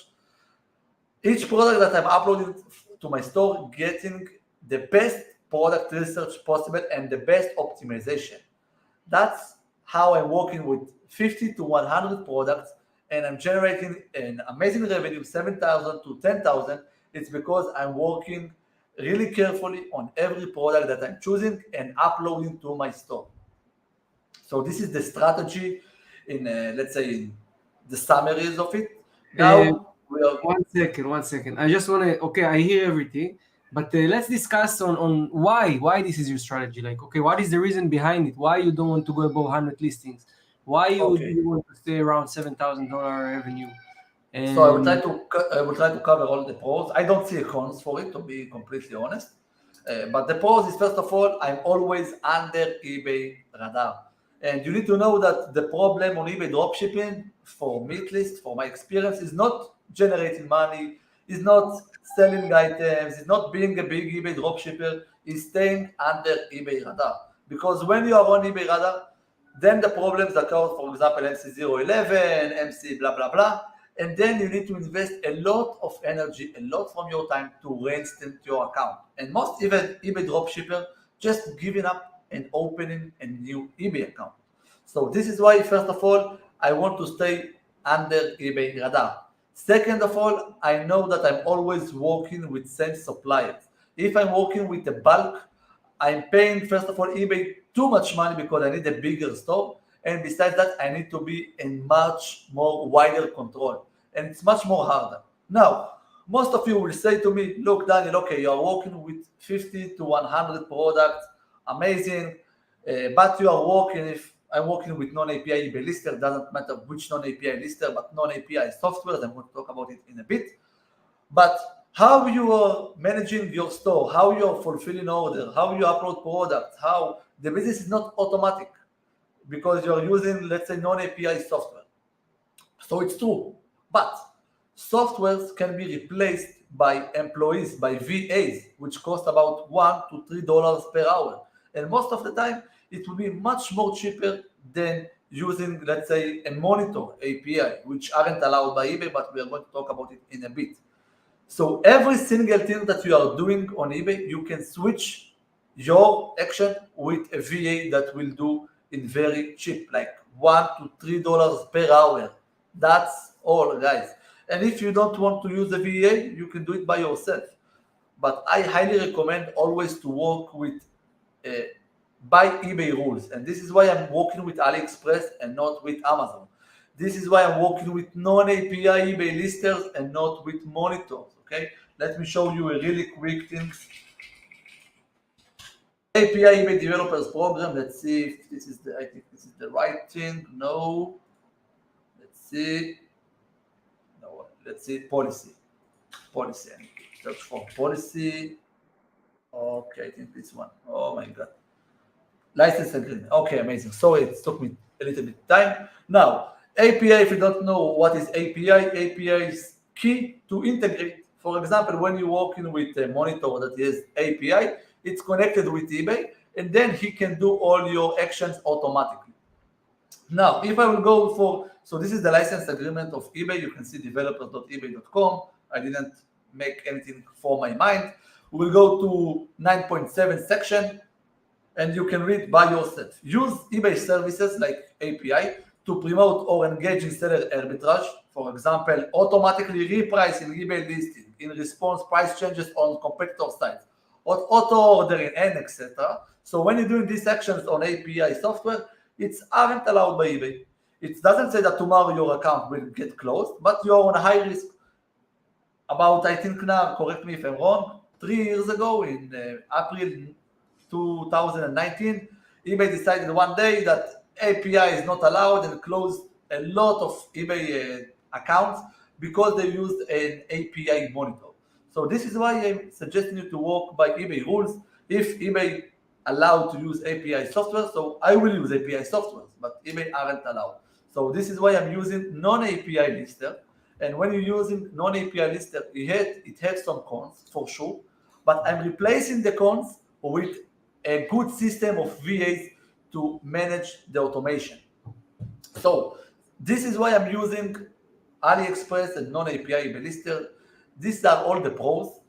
each product that I'm uploading to my store getting the best product research possible and the best optimization. That's how I'm working with 50 to 100 products, and I'm generating an amazing revenue, 7,000 to 10,000. It's because I'm working really carefully on every product that I'm choosing and uploading to my store. So this is the strategy in, let's say, in the summaries of it. Now we are.
One second. I just want to, okay, I hear everything, but let's discuss on why this is your strategy. Like, okay, what is the reason behind it? Why you don't want to go above 100 listings? Why you want to stay around $7,000 revenue?
So I will try to cover all the pros. I don't see a cons for it, to be completely honest. But the pros is, first of all, I'm always under eBay radar. And you need to know that the problem on eBay dropshipping, for me at least, for my experience, is not generating money, is not selling items, is not being a big eBay dropshipper, is staying under eBay radar. Because when you are on eBay radar, then the problems occur, for example, MC011, MC blah, blah, blah. And then you need to invest a lot of energy, a lot from your time to reinstate your account. And most even eBay dropshipper just giving up and opening a new eBay account. So this is why, first of all, I want to stay under eBay radar. Second of all, I know that I'm always working with same suppliers. If I'm working with a bulk, I'm paying, first of all, eBay too much money because I need a bigger store. And besides that, I need to be in much more wider control. And it's much more harder. Now, most of you will say to me, look, Daniel, okay, you're working with 50 to 100 products, amazing, but you are working, if I'm working with non-API eBay lister, doesn't matter which non-API lister, but non-API software, I'm going to talk about it in a bit. But how you are managing your store, how you are fulfilling orders, how you upload products, how the business is not automatic because you're using, let's say, non-API software. So it's true, but softwares can be replaced by employees, by VAs, which cost about $1 to $3 per hour. And most of the time, it will be much more cheaper than using, let's say, a monitor API, which aren't allowed by eBay, but we are going to talk about it in a bit. So every single thing that you are doing on eBay, you can switch your action with a VA that will do in very cheap, like $1 to $3 per hour. That's all, guys. And if you don't want to use a VA, you can do it by yourself. But I highly recommend always to work with by eBay rules. And this is why I'm working with AliExpress and not with Amazon. This is why I'm working with non-API eBay listers and not with monitors. Okay, let me show you a really quick thing. API eBay developers program. Let's see if this is I think this is the right thing. No. Let's see. No. Let's see policy. Policy. I need to search for policy. Okay, I think this one. Oh my God. License agreement. Okay, amazing. Sorry, it took me a little bit time. Now, API, if you don't know what is API, API is key to integrate. For example, when you're working with a monitor that is API, it's connected with eBay, and then he can do all your actions automatically. Now, if I will go for, so this is the license agreement of eBay. You can see developers.ebay.com. I didn't make anything for my mind. We'll go to 9.7 section, and you can read by yourself. Use eBay services like API to promote or engage in seller arbitrage. For example, automatically repricing eBay listing in response price changes on competitor sites, or auto ordering, and etc. So when you're doing these actions on API software, it's aren't allowed by eBay. It doesn't say that tomorrow your account will get closed, but you're on a high risk. About, I think now, correct me if I'm wrong, 3 years ago in April 2019, eBay decided one day that API is not allowed and closed a lot of eBay accounts because they used an API monitor. So this is why I'm suggesting you to work by eBay rules. If eBay allowed to use API software, so I will use API software, but eBay aren't allowed. So this is why I'm using non-API lister. And when you're using non-API lister, it has some cons for sure, but I'm replacing the cons with a good system of VAs to manage the automation. So this is why I'm using AliExpress and non-API eBay lister. These are all the pros.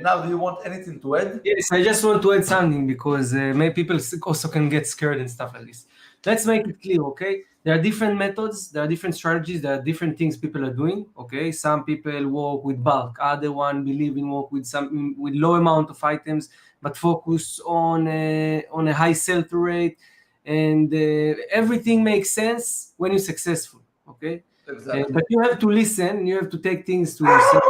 Now, do you want anything to add?
Yes, I just want to add something because maybe people also can get scared and stuff like this. Let's make it clear, okay? There are different methods, there are different strategies, there are different things people are doing, okay? Some people work with bulk, other one believe in work with low amount of items, but focus on a high sell-through rate, and everything makes sense when you're successful, okay?
Exactly.
But you have to listen, you have to take things to yourself.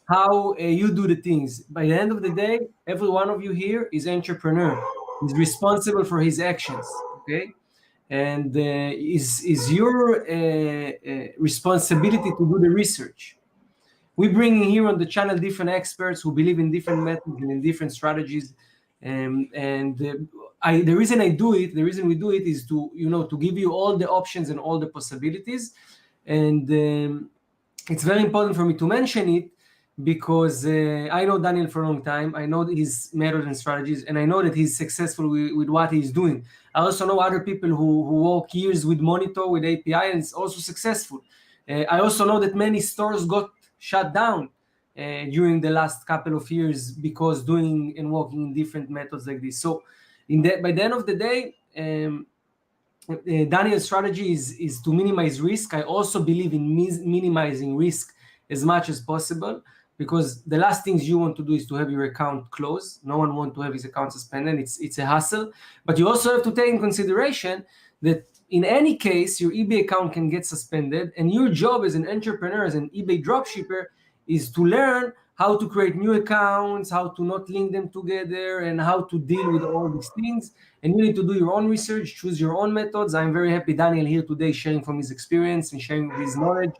How you do the things. By the end of the day, every one of you here is entrepreneur. He's responsible for his actions, okay? And is your responsibility to do the research. We bring in here on the channel different experts who believe in different methods and in different strategies. The reason we do it is to give you all the options and all the possibilities. And it's very important for me to mention it because I know Daniel for a long time. I know his methods and strategies, and I know that he's successful with what he's doing. I also know other people who work years with Monitor, with API, and it's also successful. I also know that many stores got shut down during the last couple of years because doing and working in different methods like this. So by the end of the day, Daniel's strategy is to minimize risk. I also believe in minimizing risk as much as possible, because the last things you want to do is to have your account closed. No one wants to have his account suspended. It's a hassle. But you also have to take in consideration that in any case, your eBay account can get suspended, and your job as an entrepreneur, as an eBay dropshipper, is to learn how to create new accounts, how to not link them together, and how to deal with all these things. And you need to do your own research, choose your own methods. I'm very happy Daniel here today sharing from his experience and sharing his knowledge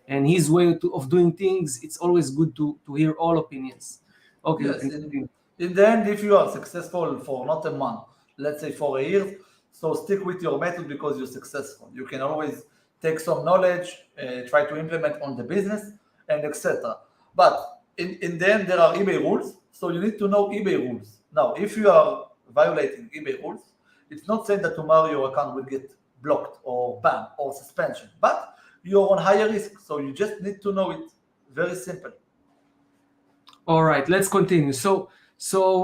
and his way of doing things. It's always good to hear all opinions. Okay.
Yes, in the end, if you are successful for not a month, let's say for a year, so stick with your method because you're successful. You can always take some knowledge, try to implement on the business, and etc. But in the end, there are eBay rules, so you need to know eBay rules. Now, if you are violating eBay rules, it's not saying that tomorrow your account will get blocked or banned or suspension, but you're on higher risk, so you just need to know it. Very simple.
All right, let's continue. So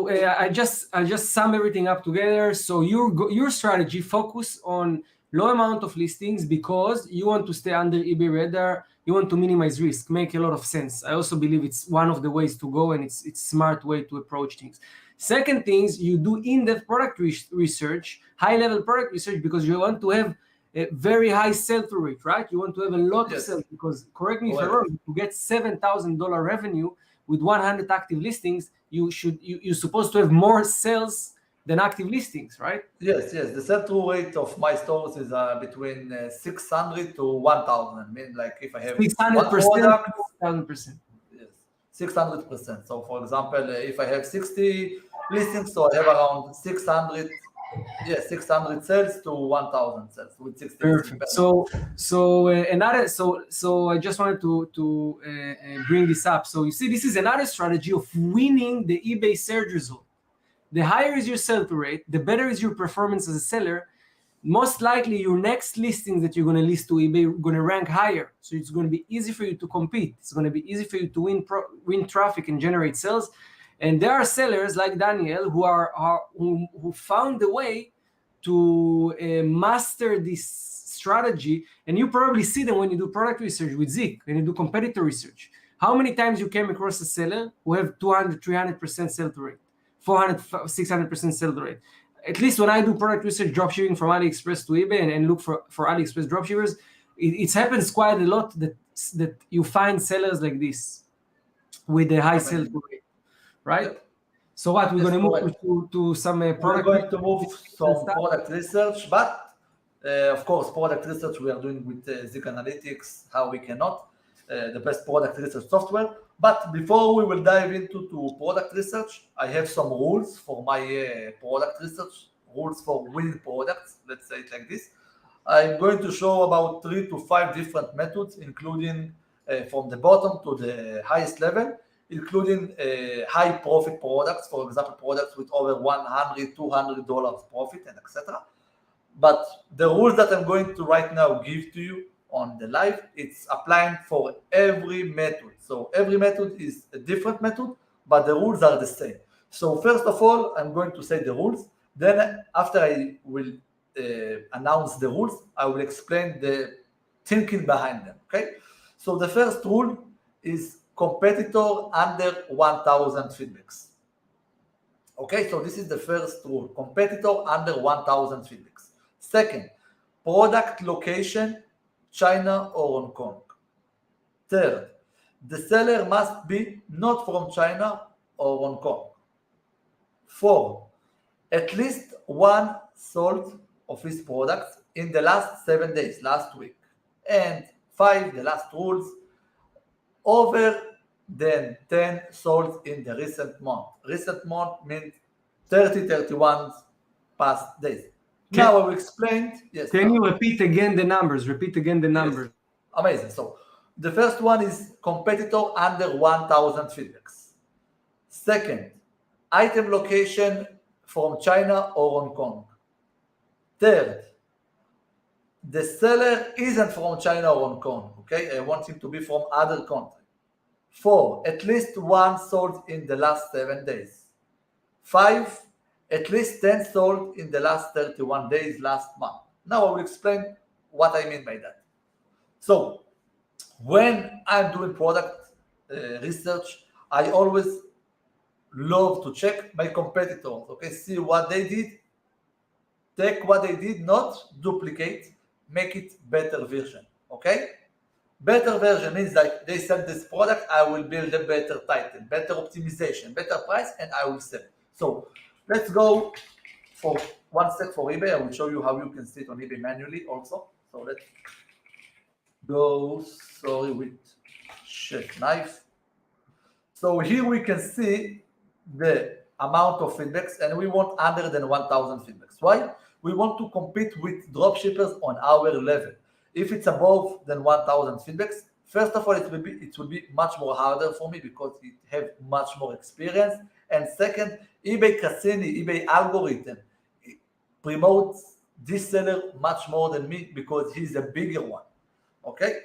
I just sum everything up together. So your strategy focus on low amount of listings because you want to stay under eBay radar. You want to minimize risk. Make a lot of sense. I also believe it's one of the ways to go, and it's smart way to approach things. Second things, you do in-depth product research, high-level product research, because you want to have a very high sell-through rate, right? You want to have a lot of sales, because correct me if I'm wrong, to get $7,000 revenue with 100 active listings, you're supposed to have more sales than active listings, right?
Yes. The sell-through rate of my stores is between 600 to 1,000. I mean, like if I have
600%, 1,000%.
Yes, 600%. So, for example, if I have 60 listings, so I have around 600 sales to 1,000 sales with 60.
Perfect. So I just wanted to bring this up. So you see, this is another strategy of winning the eBay search result. The higher is your sell-through rate, the better is your performance as a seller. Most likely, your next listings that you're going to list to eBay are going to rank higher. So it's going to be easy for you to compete. It's going to be easy for you to win traffic and generate sales. And there are sellers like Daniel who found a way to master this strategy. And you probably see them when you do product research with Zik, when you do competitor research. How many times you came across a seller who have 200, 300% sell-through rate, 400, 600% sell-through rate? At least when I do product research, dropshipping from AliExpress to eBay and look for AliExpress dropshippers, it happens quite a lot that you find sellers like this with a high sell-through rate. Right? Yep. So what, we're going to move to some product?
We're going to move some product research, but of course, product research we are doing with Zik Analytics, how we cannot. the best product research software. But before we will dive into product research, I have some rules for my product research, rules for winning products, let's say it like this. I'm going to show about 3 to 5 different methods, including from the bottom to the highest level, including high profit products, for example, products with over $100, $200 profit, and etc. But the rules that I'm going to right now give to you on the live, it's applying for every method. So every method is a different method, but the rules are the same. So first of all, I'm going to say the rules. Then after I will announce the rules, I will explain the thinking behind them, okay? So the first rule is competitor under 1,000 feedbacks. Okay, so this is the first rule, competitor under 1,000 feedbacks. Second, product location, China or Hong Kong. Third, the seller must be not from China or Hong Kong. 4, at least one sold of his products in the last 7 days, last week. And 5, the last rules, over than 10 sold in the recent month. Recent month means 30, 31 past days. Now I will explain. Yes.
Can you repeat again the numbers? Repeat again the numbers.
Yes. Amazing. So the first one is competitor under 1,000 feedbacks. Second, item location from China or Hong Kong. Third, the seller isn't from China or Hong Kong. Okay, I want him to be from other country. 4, at least one sold in the last 7 days. 5, at least 10 sold in the last 31 days, last month. Now I will explain what I mean by that. So when I'm doing product research, I always love to check my competitors, okay, see what they did, take what they did, not duplicate, make it better version, okay? Better version means like they sell this product, I will build a better title, better optimization, better price, and I will sell. So let's go for one step for eBay. I will show you how you can see it on eBay manually also. So let's go, sorry, with chef knife. So here we can see the amount of feedbacks, and we want under than 1,000 feedbacks. Why? We want to compete with dropshippers on our level. If it's above than 1,000 feedbacks, first of all, it will be much more harder for me because it have much more experience. And second, eBay Cassini, eBay algorithm promotes this seller much more than me because he's a bigger one. Okay,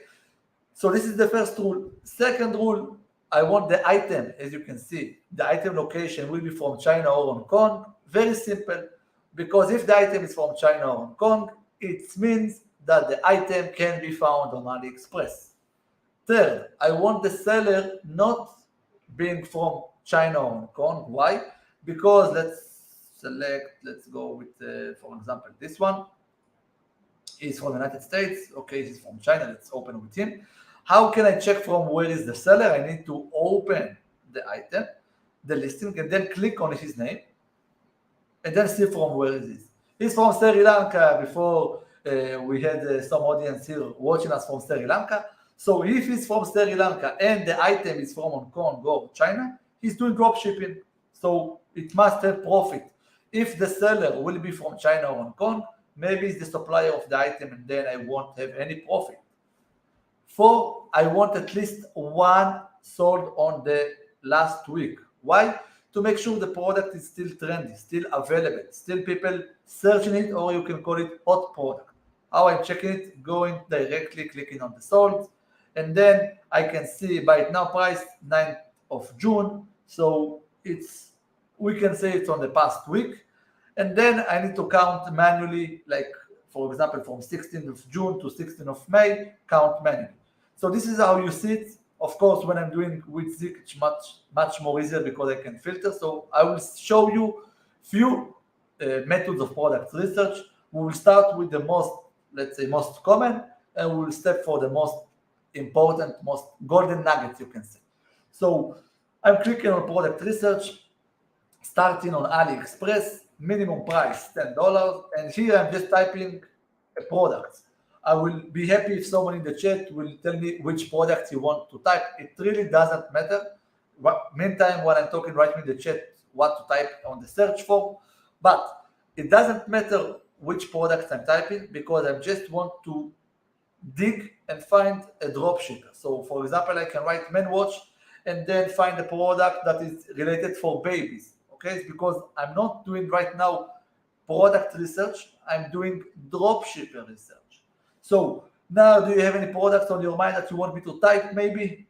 so this is the first rule. Second rule, I want the item, as you can see, the item location will be from China or Hong Kong. Very simple, because if the item is from China or Hong Kong, it means that the item can be found on AliExpress. Third, I want the seller not being from China or Hong Kong. Why? Because let's go with, for example, this one. He's from the United States. Okay, he's from China. Let's open with him. How can I check from where is the seller? I need to open the item, the listing, and then click on his name, and then see from where is this. He's from Sri Lanka. Before we had some audience here watching us from Sri Lanka. So if he's from Sri Lanka and the item is from Hong Kong or China, he's doing drop shipping. So it must have profit. If the seller will be from China or Hong Kong, maybe it's the supplier of the item and then I won't have any profit. 4, I want at least one sold on the last week. Why? To make sure the product is still trendy, still available, still people searching it, or you can call it hot product. How I'm checking it? Going directly, clicking on the sold, and then I can see buy it now price 9th of June. So we can say it's on the past week. And then I need to count manually, like for example, from 16th of June to 16th of May, count manually. So this is how you see it. Of course, when I'm doing with Zik, it's much more easier because I can filter. So I will show you few methods of product research. We will start with the most, let's say, most common, and we will step for the most important, most golden nuggets, you can say. So I'm clicking on product research, starting on AliExpress, minimum price $10, and here I'm just typing a product. I will be happy if someone in the chat will tell me which product you want to type. It really doesn't matter. Meantime, when I'm talking, write me in the chat what to type on the search form. But it doesn't matter which product I'm typing, because I just want to dig and find a dropshipper. So for example, I can write men watch and then find a product that is related for babies. Okay, it's because I'm not doing right now product research, I'm doing dropshipper research. So now, do you have any products on your mind that you want me to type maybe?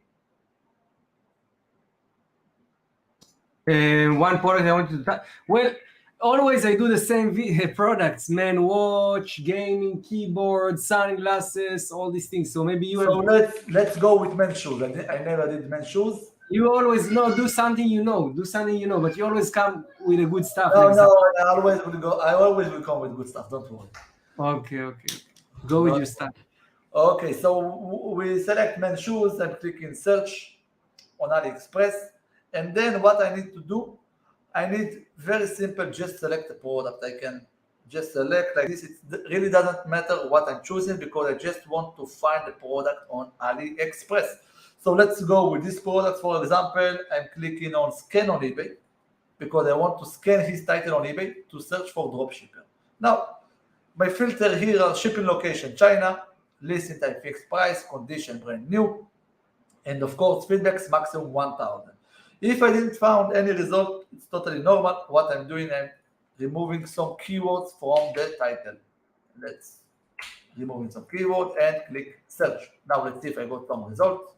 One product I wanted to type. Well, always I do the same products: man watch, gaming keyboard, sunglasses, all these things. So maybe you
So
have.
let's go with men's shoes. I never did men's shoes.
You always know, do something you know, but you always come with a good stuff.
No,
like
no, I always will come with good stuff. Don't worry.
Okay. Go with your stuff.
Okay, so we select men's shoes and click in search on AliExpress. And then what I need to do, I need very simple, just select the product. I can just select like this. It really doesn't matter what I'm choosing, because I just want to find the product on AliExpress. So let's go with this product. For example, I'm clicking on scan on eBay, because I want to scan his title on eBay to search for dropshipper. Now, my filter here are shipping location China, listing type fixed price, condition brand new, and of course feedbacks maximum 1000. If I didn't found any result, it's totally normal. What I'm doing, I'm removing some keywords from the title. Let's removing some keyword and click search. Now let's see if I got some results.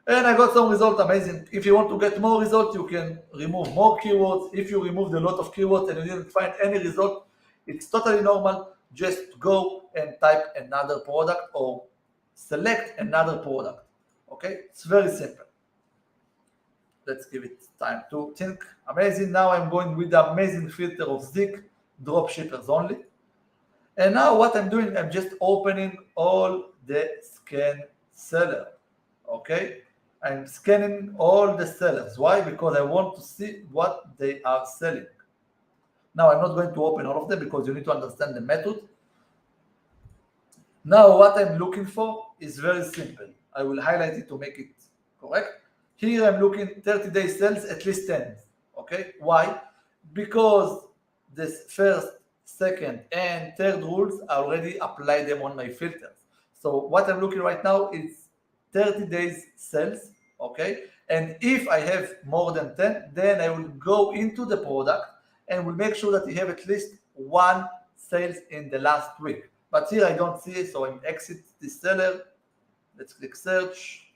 And I got some results, amazing. If you want to get more results, you can remove more keywords. If you removed a lot of keywords and you didn't find any result, it's totally normal. Just go and type another product or select another product. Okay, it's very simple. Let's give it time to think. Amazing. Now I'm going with the amazing filter of Zik, dropshippers only. And now what I'm doing, I'm just opening all the scan seller. Okay, I'm scanning all the sellers. Why? Because I want to see what they are selling. Now I'm not going to open all of them, because you need to understand the method. Now what I'm looking for is very simple. I will highlight it to make it correct. Here I'm looking 30-day sales, at least 10. Okay, why? Because this first, second, and third rules I already applied them on my filters. So what I'm looking right now is 30 days sales. Okay, and if I have more than 10, then I will go into the product and will make sure that you have at least one sales in the last week. But here I don't see it, so I'm exit this seller. Let's click search.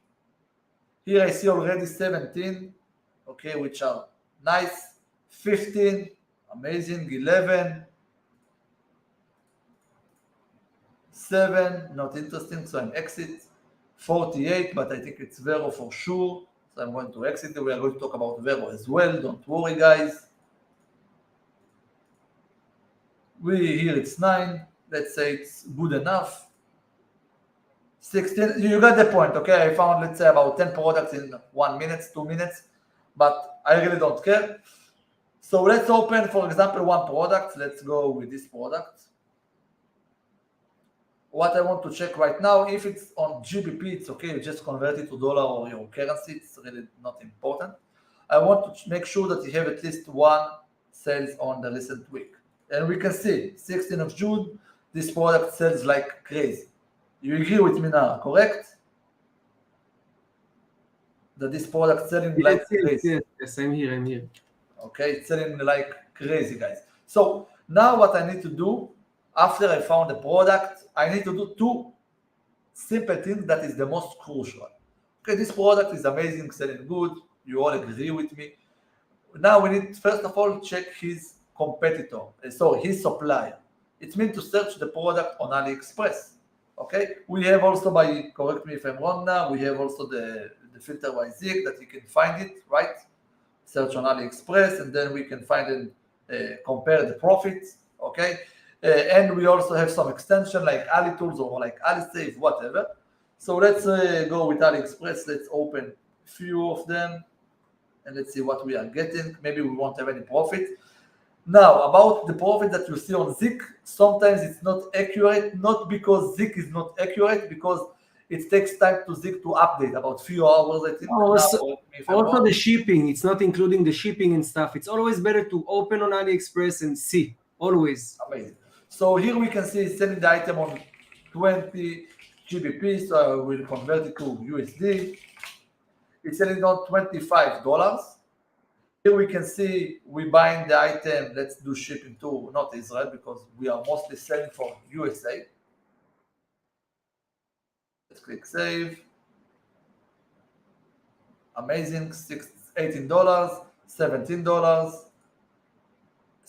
Here I see already 17, okay, which are nice. 15, amazing. 11, 7, not interesting, so I'm exit. 48, but I think it's Vero for sure, so I'm going to exit. We are going to talk about Vero as well, don't worry guys. Here it's 9, let's say it's good enough. 16, you got the point, okay? I found, let's say, about 10 products in 1 minute, 2 minutes, but I really don't care. So let's open, for example, one product. Let's go with this product. What I want to check right now, if it's on GBP, it's okay. You just convert it to dollar or your currency. It's really not important. I want to make sure that you have at least one sales on the recent week. And we can see 16th of June, this product sells like crazy. You agree with me now, correct? That this product selling like crazy.
Yes, I'm here.
Okay, it's selling like crazy, guys. So now what I need to do, after I found the product, I need to do two simple things that is the most crucial. Okay, this product is amazing, selling good. You all agree with me. Now we need, first of all, check his competitor, so his supplier. It means to search the product on AliExpress. Okay, we have also, by, correct me if I'm wrong now, we have also the filter by Zik that you can find it, right? Search on AliExpress, and then we can find and compare the profits, okay? And we also have some extension like AliTools or like AliSave, whatever. So let's go with AliExpress. Let's open a few of them and let's see what we are getting. Maybe we won't have any profit. Now, about the profit that you see on Zik, sometimes it's not accurate, not because Zik is not accurate, because it takes time to Zik to update, about few hours, I think.
Also the shipping, it's not including the shipping and stuff. It's always better to open on AliExpress and see, always.
Amazing. So here we can see selling the item on 20 GBP, so I will convert it to USD. It's selling on $25. Here we can see we buying the item. Let's do shipping to not Israel because we are mostly selling for USA. Let's click save. Amazing. $18, $17,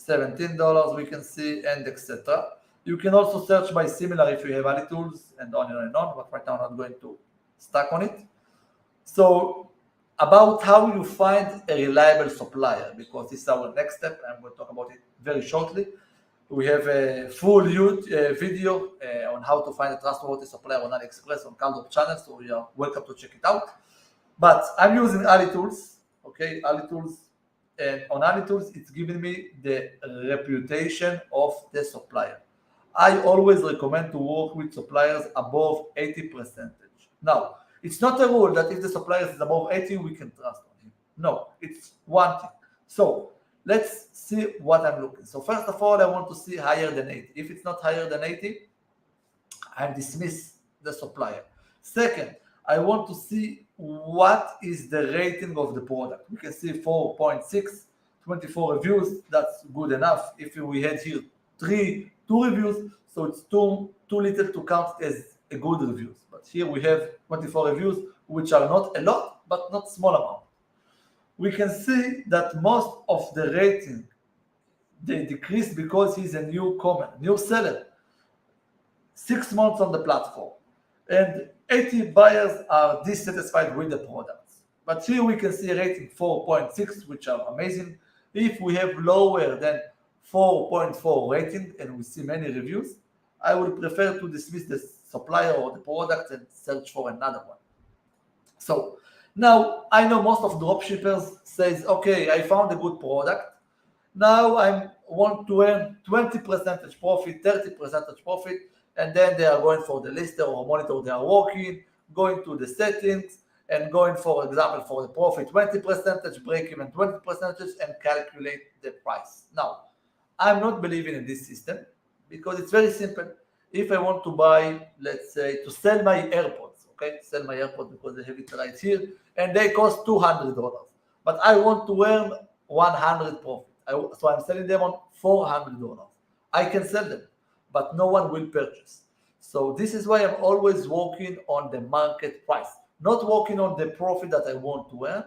$17 we can see, and etc. You can also search by similar if you have Ali tools and on and on, but right now I'm not going to stuck on it. So about how you find a reliable supplier, because this is our next step. I'm going to talk about it very shortly. We have a full video on how to find a trustworthy supplier on AliExpress on Kaldrop channel, so you are welcome to check it out. But I'm using Ali tools, okay, Ali tools, and on Ali tools it's giving me the reputation of the supplier. I always recommend to work with suppliers above 80%. Now, it's not a rule that if the supplier is above 80, we can trust on him. No, it's one thing. So let's see what I'm looking. So first of all, I want to see higher than 80. If it's not higher than 80, I dismiss the supplier. Second, I want to see what is the rating of the product. We can see 4.6, 24 reviews. That's good enough. If we had here two reviews, so it's too little to count as a good reviews. But here we have 24 reviews, which are not a lot, but not small amount. We can see that most of the rating, they decrease because he's a newcomer, new seller, 6 months on the platform, and 80 buyers are dissatisfied with the products. But here we can see a rating 4.6, which are amazing. If we have lower than 4.4 rating and we see many reviews, I would prefer to dismiss the supplier or the product and search for another one. So now I know most of dropshippers says, okay, I found a good product. Now I want to earn 20% profit, 30% profit, and then they are going for the lister or monitor they are working, going to the settings, and going, for example, for the profit 20%, break even 20%, and calculate the price. Now, I'm not believing in this system because it's very simple. If I want to buy, let's say, to sell my AirPods, okay, sell my AirPods because they have it right here, and they cost $200, but I want to earn 100 profit. So I'm selling them on $400. I can sell them, but no one will purchase. So this is why I'm always working on the market price, not working on the profit that I want to earn.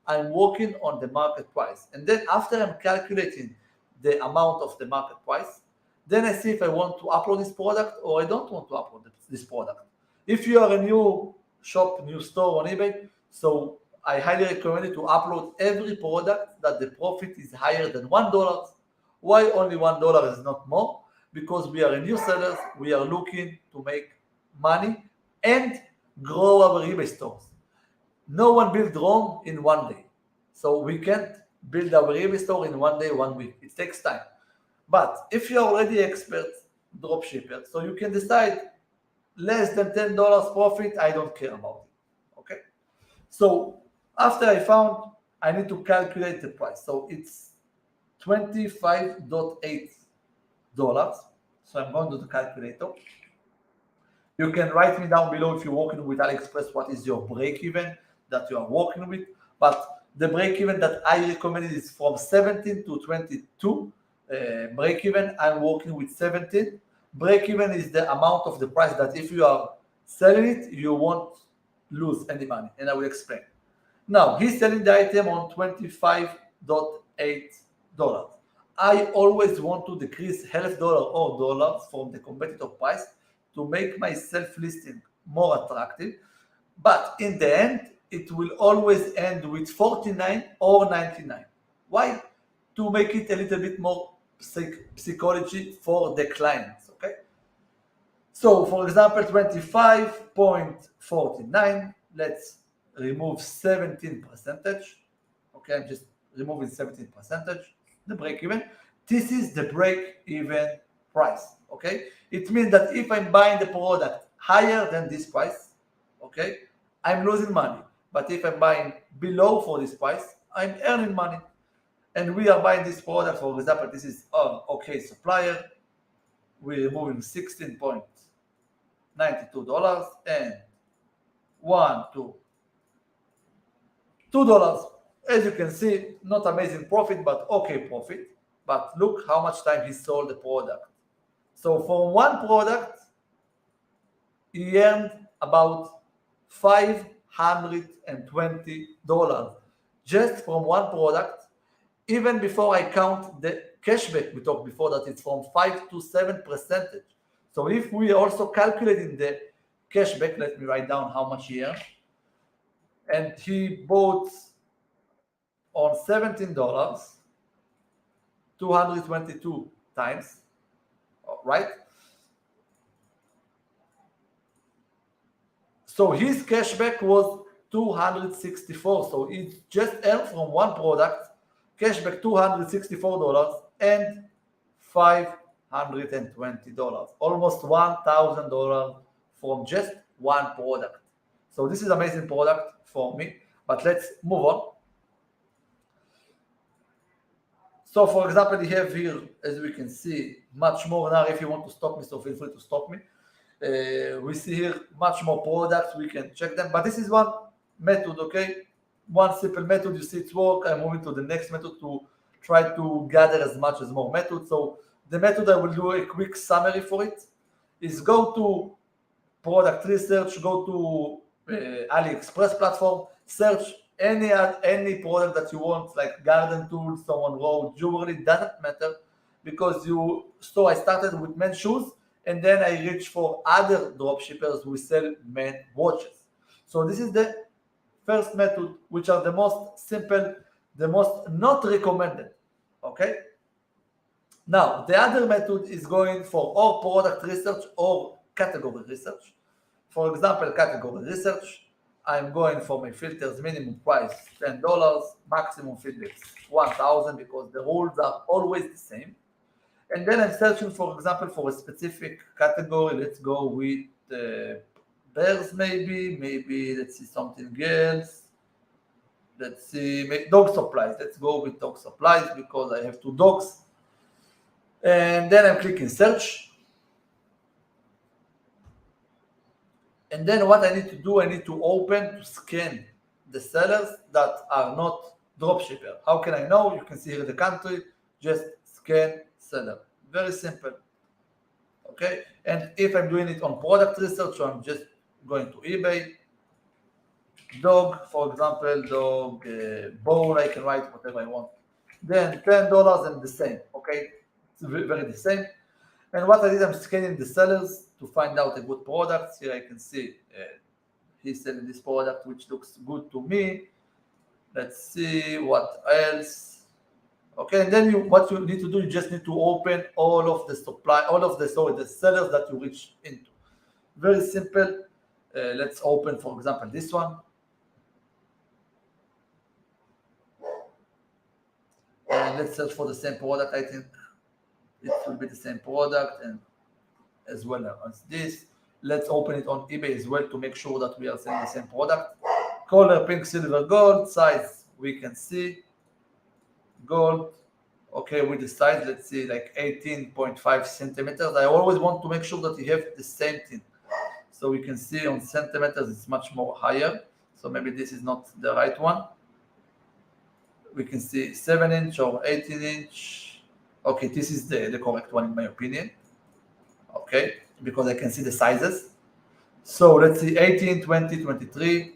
I'm working on the market price. And then after I'm calculating the amount of the market price, then I see if I want to upload this product or I don't want to upload this product. If you are a new shop, new store on eBay, so I highly recommend you to upload every product that the profit is higher than $1. Why only $1 is not more? Because we are a new sellers, we are looking to make money and grow our eBay stores. No one built Rome in one day. So we can't build our eBay store in one day, 1 week. It takes time. But if you're already expert dropshipper, so you can decide less than $10 profit, I don't care about it. Okay. So after I found, I need to calculate the price. So it's $25.8. So I'm going to the calculator. You can write me down below if you're working with AliExpress, what is your break even that you are working with. But the break even that I recommended is from 17 to 22 break even. I'm working with 17. Break even is the amount of the price that if you are selling it, you won't lose any money. And I will explain. Now, he's selling the item on $25.8. I always want to decrease $0.5 or dollars from the competitor price to make my self-listing more attractive. But in the end, it will always end with 49 or 99. Why? To make it a little bit more psychology for the clients, okay? So, for example, 25.49, let's remove 17%. Okay, I'm just removing 17%, the break even. This is the break-even price, okay? It means that if I'm buying the product higher than this price, okay, I'm losing money. But if I'm buying below for this price, I'm earning money. And we are buying this product, for example, this is okay Supplier. We're removing $16.92 and $1 to $2. As you can see, not amazing profit, but okay profit. But look how much time he sold the product. So for one product, he earned about $520 just from one product, even before I count the cashback. We talked before that it's from 5 to 7%. So if we also calculating the cashback, let me write down how much he earned. And he bought on $17, 222 times, right? So his cashback was 264. So he just earned from one product cashback $264 and $520, almost $1,000 from just one product. So this is amazing product for me. But let's move on. So for example, you have here, as we can see, much more now. If you want to stop me, so feel free to stop me. We see here much more products. We can check them. But this is one method, okay? One simple method. You see it work. I'm moving to the next method to try to gather as much as more methods. So the method, I will do a quick summary for it, is go to product research, go to AliExpress platform, search any product that you want, like garden tools, someone wrote, jewelry, doesn't matter, because so I started with men's shoes, and then I reached for other dropshippers who sell men watches. So this is the first method, which are the most simple, the most not recommended, okay? Now, the other method is going for or product research or category research. For example, category research, I'm going for my filters, minimum price $10, maximum filters $1,000, because the rules are always the same. And then I'm searching, for example, for a specific category. Let's go with bears, maybe let's see something else. Let's see dog supplies. Let's go with dog supplies because I have 2 dogs. And then I'm clicking search. And then what I need to do, I need to scan the sellers that are not dropshipper. How can I know? You can see here the country, just scan seller. Very simple. Okay. And if I'm doing it on product research, so I'm just going to eBay. Dog, for example, dog bowl, I can write whatever I want. Then $10 and the same. Okay. It's very the same. And what I did, I'm scanning the sellers to find out a good product. Here I can see he's selling this product, which looks good to me. Let's see what else. Okay, and then what you need to do, you just need to open all of the sellers that you reach into. Very simple. Let's open, for example, this one. And let's search for the same product. I think it will be the same product, and as well as this. Let's open it on eBay as well to make sure that we are selling the same product. Color, pink, silver, gold. Size, we can see. Gold. Okay, with the size, let's see, like 18.5 centimeters. I always want to make sure that you have the same thing. So we can see on centimeters, it's much more higher. So maybe this is not the right one. We can see 7-inch or 18-inch. Okay, this is the correct one in my opinion. Okay, because I can see the sizes. So let's see 18, 20, 23,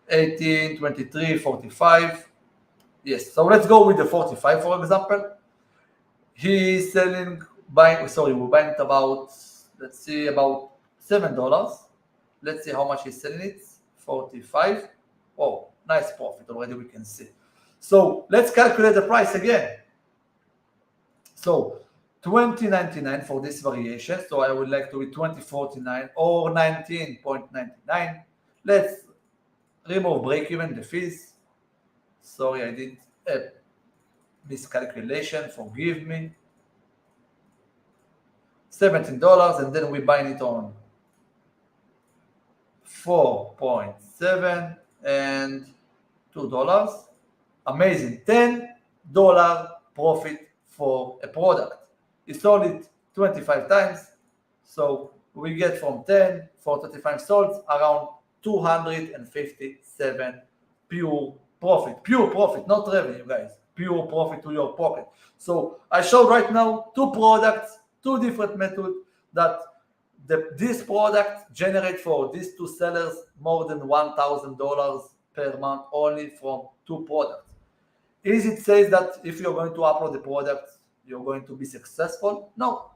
18, 23, 45. Yes, so let's go with the 45, for example. He's selling, we're buying it about, let's see, about $7. Let's see how much he's selling it. 45. Oh, nice profit already, we can see. So let's calculate the price again. So $20.99 for this variation. So I would like to be $20.49 or $19.99. Let's remove break-even, the fees. Sorry, I did a miscalculation. Forgive me. $17, and then we buy it on 4.7 and $2. Amazing, $10 profit for a product. He sold it 25 times, so we get from 10 for 35 sold around 257 pure profit, not revenue, guys, pure profit to your pocket. So I showed right now two products, two different methods that this product generate for these two sellers more than $1,000 per month only from two products. Is it says that if you're going to upload the product, you're going to be successful? No,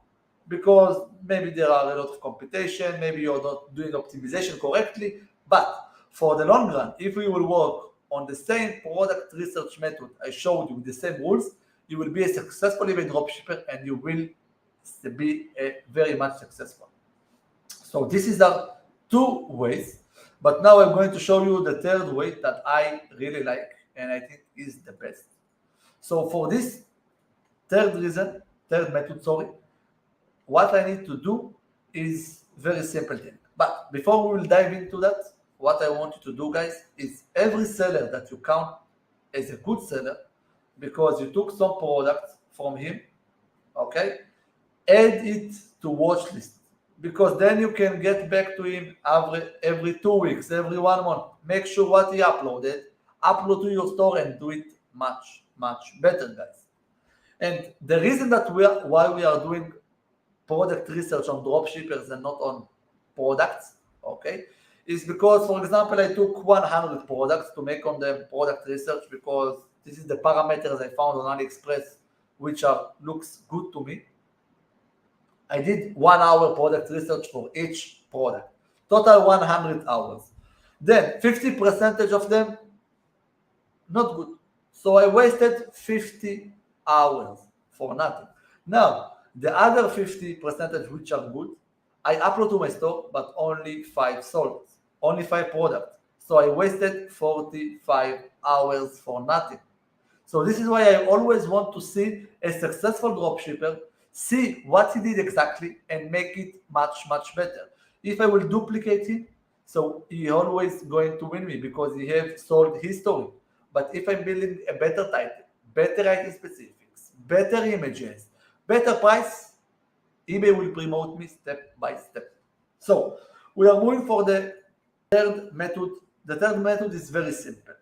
because maybe there are a lot of competition, maybe you're not doing optimization correctly, but for the long run, if we will work on the same product research method I showed you with the same rules, you will be a successful eBay dropshipper and you will be very much successful. So this is the two ways, but now I'm going to show you the third way that I really like and I think is the best. So for this third method, what I need to do is very simple thing. But before we will dive into that, what I want you to do, guys, is every seller that you count as a good seller because you took some products from him, okay, add it to watch list, because then you can get back to him every 2 weeks, every 1 month. Make sure what he uploaded, upload to your store and do it much better, guys. And the reason that why we are doing product research on dropshippers and not on products, okay, is because, for example, I took 100 products to make on them product research because this is the parameters I found on AliExpress which looks good to me. I did 1 hour product research for each product, total 100 hours. Then 50% of them not good, so I wasted 50 hours for nothing. Now the other 50% which are good, I upload to my store, but only 5 sold, only 5 products. So I wasted 45 hours for nothing. So this is why I always want to see a successful dropshipper, see what he did exactly and make it much better. If I will duplicate him, so he always going to win me because he have sold his story. But if I'm building a better title, better item specifics, better images, better price, eBay will promote me step by step. So we are moving for the third method. The third method is very simple.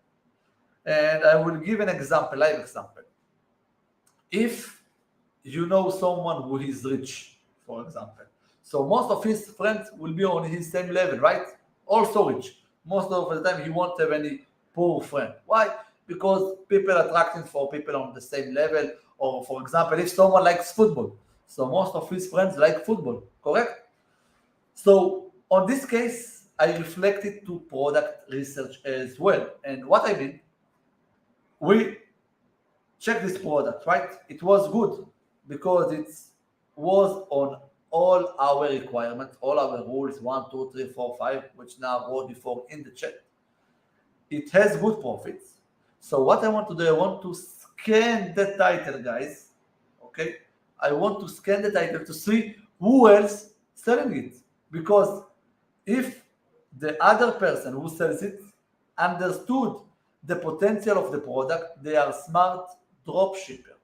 And I will give an example, live example. If you know someone who is rich, for example, so most of his friends will be on his same level, right? Also rich. Most of the time he won't have any poor friend. Why? Because people are attracting for people on the same level. Or for example, if someone likes football, so most of his friends like football, correct? So on this case, I reflected to product research as well. And what I did, we checked this product, right? It was good because it was on all our requirements, all our rules, 1, 2, 3, 4, 5, which now wrote before in the chat. It has good profits. So what I want to do, I want to scan the title, guys. Okay, I want to scan the title to see who else selling it, because if the other person who sells it understood the potential of the product, they are smart dropshipper,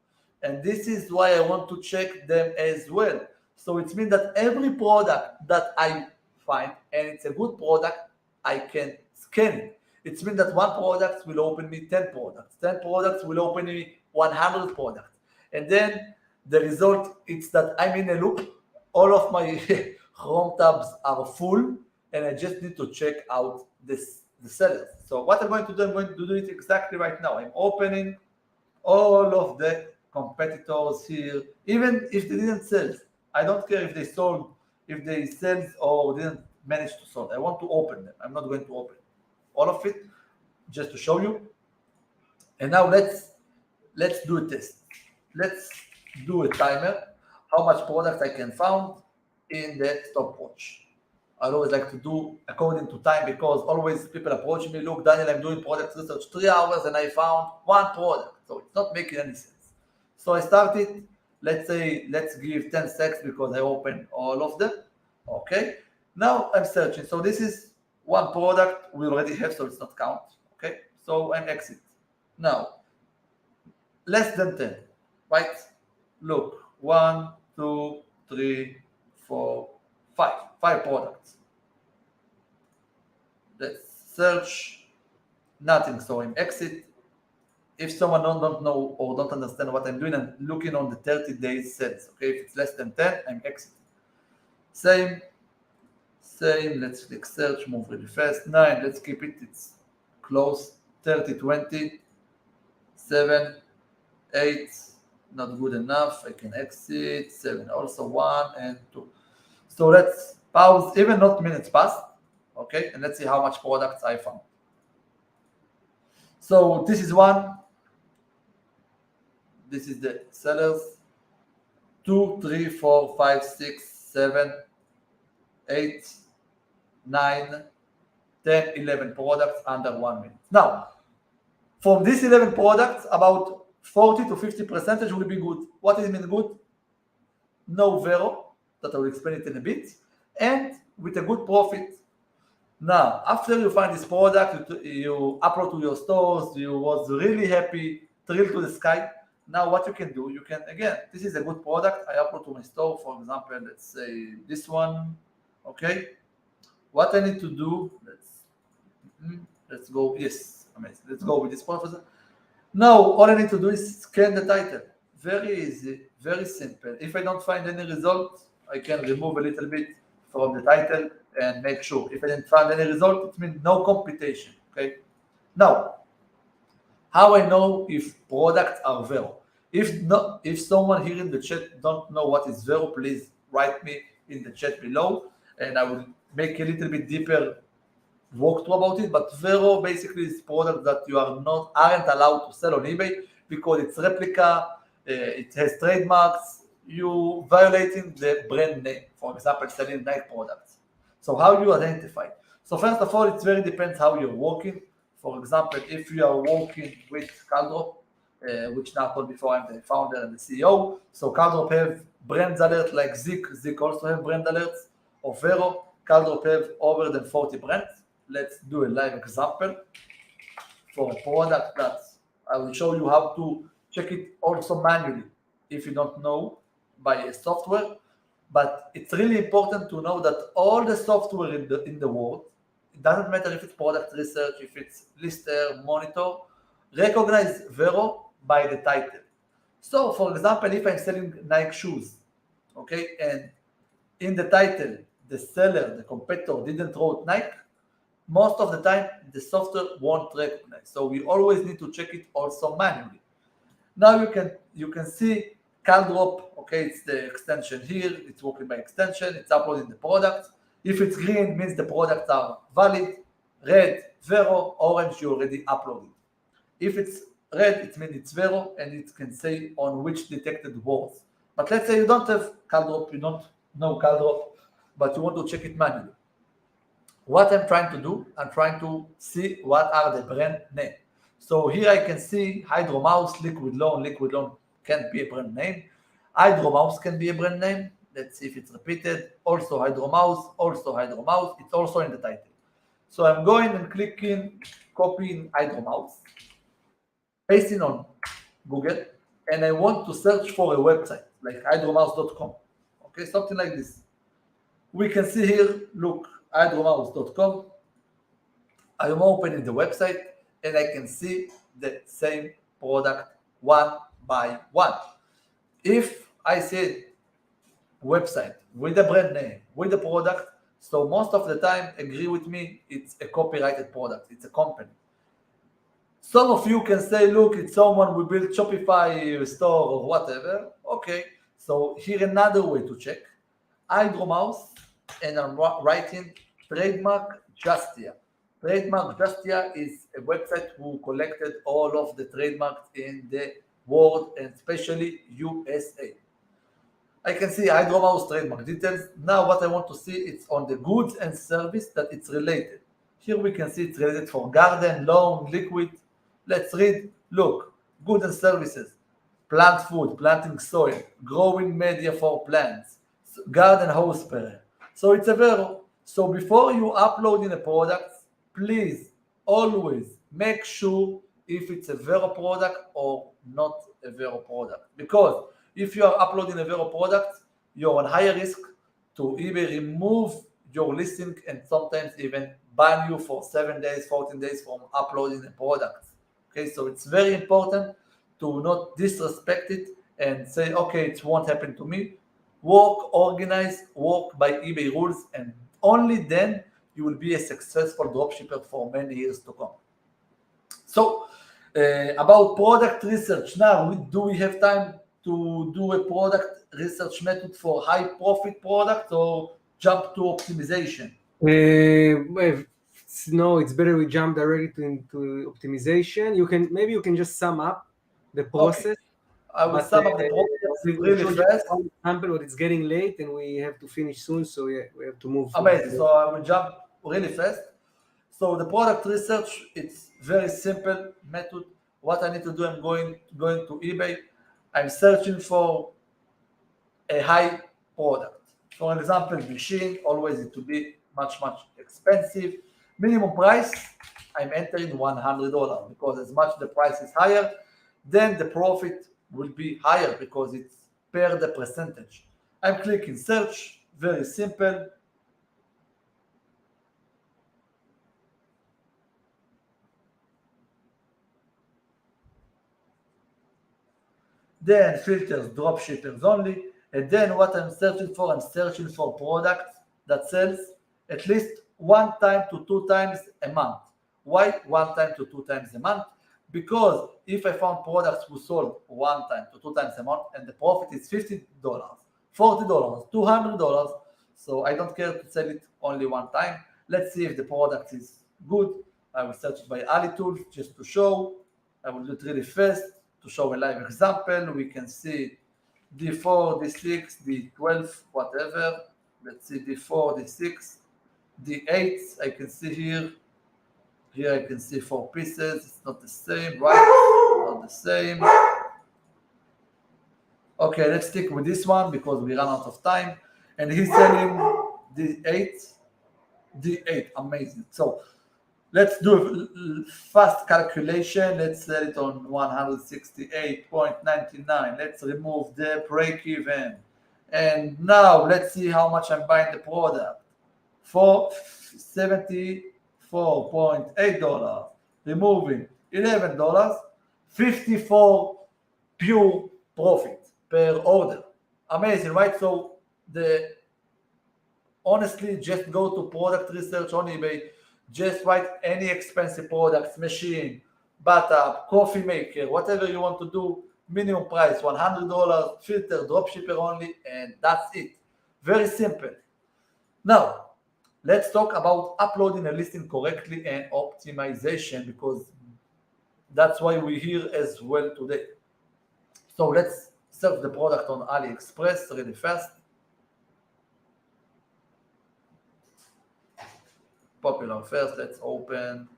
and this is why I want to check them as well. So it means that every product that I find and it's a good product, I can scan it. It means that one product will open me 10 products, 10 products will open me 100 products, and then the result is that I'm in a loop. All of my Chrome tabs are full, and I just need to check out the sellers. So what I'm going to do, I'm going to do it exactly right now. I'm opening all of the competitors here, even if they didn't sell. I don't care if they sold, if they sell or didn't manage to sell. I want to open them. I'm not going to open all of it, just to show you. And now let's do a test. Let's do a timer, how much product I can find in the stopwatch. I always like to do according to time, because always people approach me, look, Daniel, I'm doing product research 3 hours and I found 1 product. So it's not making any sense. So I started let's say, let's give 10 seconds because I opened all of them. Okay, now I'm searching. So this is one product we already have, so it's not count. Okay, so I'm exit. Now, less than 10, right? Look, 1, 2, 3, 4, 5. 5 products. Let's search, nothing, so I'm exit. If someone don't know or don't understand what I'm doing, I'm looking on the 30 days sales. Okay, if it's less than 10, I'm exit. Same, let's click search, move really fast. 9, let's keep it, it's close. 30, 20, 7, 8, not good enough, I can exit. 7, also 1 and 2. So let's pause, even not minutes passed, okay, and let's see how much products I found. So this is 1, this is the sellers, 2, 3, 4, 5, 6, 7, 8, 9, 10, 11 products under 1 minute. Now, from these 11 products, about 40 to 50% will be good. What does it mean good? No Vero, that I will explain it in a bit, and with a good profit. Now, after you find this product, you upload to your stores, you was really happy, thrilled to the sky. Now what you can do, you can, again, this is a good product, I upload to my store, for example, let's say this one, okay? What I need to do, let's go, yes, amazing, let's go with this professor. Now, all I need to do is scan the title. Very easy, very simple. If I don't find any result, I can remove a little bit from the title and make sure. If I didn't find any result, it means no computation, okay? Now, how I know if products are Vero? If someone here in the chat don't know what is Vero, please write me in the chat below, and I will make a little bit deeper walkthrough about it. But Vero basically is product that you aren't allowed to sell on eBay because it's replica, it has trademarks, you violating the brand name. For example, selling Nike products. So how you identify? So first of all, it very depends how you're working. For example, if you are working with Kaldrop, which now told before I'm the founder and the CEO. So Kaldrop have brands alert like Zik also have brand alerts, or Vero. Kaldrop have over than 40 brands. Let's do a live example for a product that I will show you how to check it also manually if you don't know by a software. But it's really important to know that all the software in the world, it doesn't matter if it's product research, if it's lister, monitor, recognize Vero by the title. So for example, if I'm selling Nike shoes, okay, and in the title, the seller, the competitor didn't write Nike, most of the time the software won't recognize. So we always need to check it also manually. Now you can see Kaldrop, okay, it's the extension here, it's working by extension, it's uploading the product. If it's green, means the products are valid, red, Vero, orange, you already uploaded. If it's red, it means it's Vero, and it can say on which detected words. But let's say you don't have Kaldrop, you don't know Kaldrop, but you want to check it manually. What I'm trying to do, I'm trying to see what are the brand name. So here I can see Hydro Mouse, Liquid Loan can't be a brand name. Hydro Mouse can be a brand name. Let's see if it's repeated. Also Hydro Mouse, it's also in the title. So I'm going and clicking, copying Hydro Mouse, pasting on Google, and I want to search for a website like hydromouse.com. Okay, something like this. We can see here, look, hydromouse.com. I am opening the website and I can see the same product one by one. If I see website with the brand name, with the product, so most of the time, agree with me, it's a copyrighted product, it's a company. Some of you can say, look, it's someone who built Shopify store or whatever. Okay, so here another way to check. Hydro Mouse, and I'm writing Trademark Justia. Trademark Justia is a website who collected all of the trademarks in the world and especially USA. I can see Hydro Mouse trademark details. Now what I want to see, it's on the goods and service that it's related. Here we can see it's related for garden, lawn, liquid. Let's read, look, goods and services. plant food, planting soil, growing media for plants, garden hose sprayer. So it's a Vero. So before you upload in a product, please always make sure if it's a Vero product or not a Vero product. Because if you are uploading a Vero product, you're on higher risk to eBay remove your listing and sometimes even ban you for 7 days, 14 days from uploading the product. Okay, so it's very important to not disrespect it and say, okay, it won't happen to me. Work organized, work by eBay rules, and only then you will be a successful dropshipper for many years to come. So, about product research now, do we have time to do a product research method for high profit product or jump to optimization?
No, it's better we jump directly into optimization. Maybe you can just sum up the process.
I will sum up the process really fast.
For example, but it's getting late and we have to finish soon, so yeah, we have to move.
Amazing. So I will jump really fast. So the product research, it's very simple method. What I need to do, I'm going to eBay. I'm searching for a high product. For example, machine, always it will be much expensive. Minimum price, I'm entering $100 because as much the price is higher, then the profit will be higher because it's per the percentage. I'm clicking search, very simple. Then filters, drop shippers only. And then what I'm searching for products that sells at least 1 time to 2 times a month. Why 1 time to 2 times a month? Because if I found products who sold 1 time to 2 times a month and the profit is $50, $40, $200, so I don't care to sell it only 1 time. Let's see if the product is good. I will search it by Ali Tools just to show. I will do it really fast to show a live example. We can see D4, D6, D12, whatever. Let's see D4, D6, D8. I can see here. Here I can see 4 pieces. It's not the same, right? Not the same. Okay, let's stick with this one because we ran out of time. And he's selling D8. D8, amazing. So let's do a fast calculation. Let's sell it on 168.99. Let's remove the break even. And now let's see how much I'm buying the product. For $74.8, removing $11, 54 pure profit per order. Amazing, right? So honestly, just go to product research on eBay. Just write any expensive products, machine, bathtub, coffee maker, whatever you want to do. Minimum price, $100, filter, dropshipper only, and that's it. Very simple. Now, let's talk about uploading a listing correctly and optimization because that's why we're here as well today. So let's search the product on AliExpress really fast. Popular first, let's open.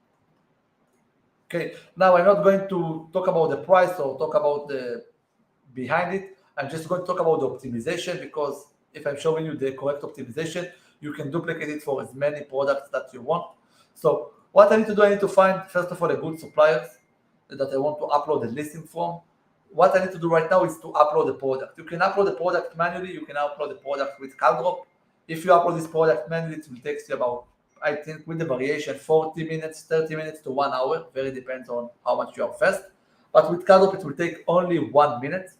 Okay, now I'm not going to talk about the price or talk about the behind it. I'm just going to talk about the optimization because if I'm showing you the correct optimization, you can duplicate it for as many products that you want. So what I need to do, I need to find, first of all, a good suppliers that I want to upload the listing from. What I need to do right now is to upload the product. You can upload the product manually. You can upload the product with Kaldrop. If you upload this product manually, it will take you about, I think with the variation, 40 minutes, 30 minutes to 1 hour. Very depends on how much you are fast. But with Kaldrop, it will take only 1 minute.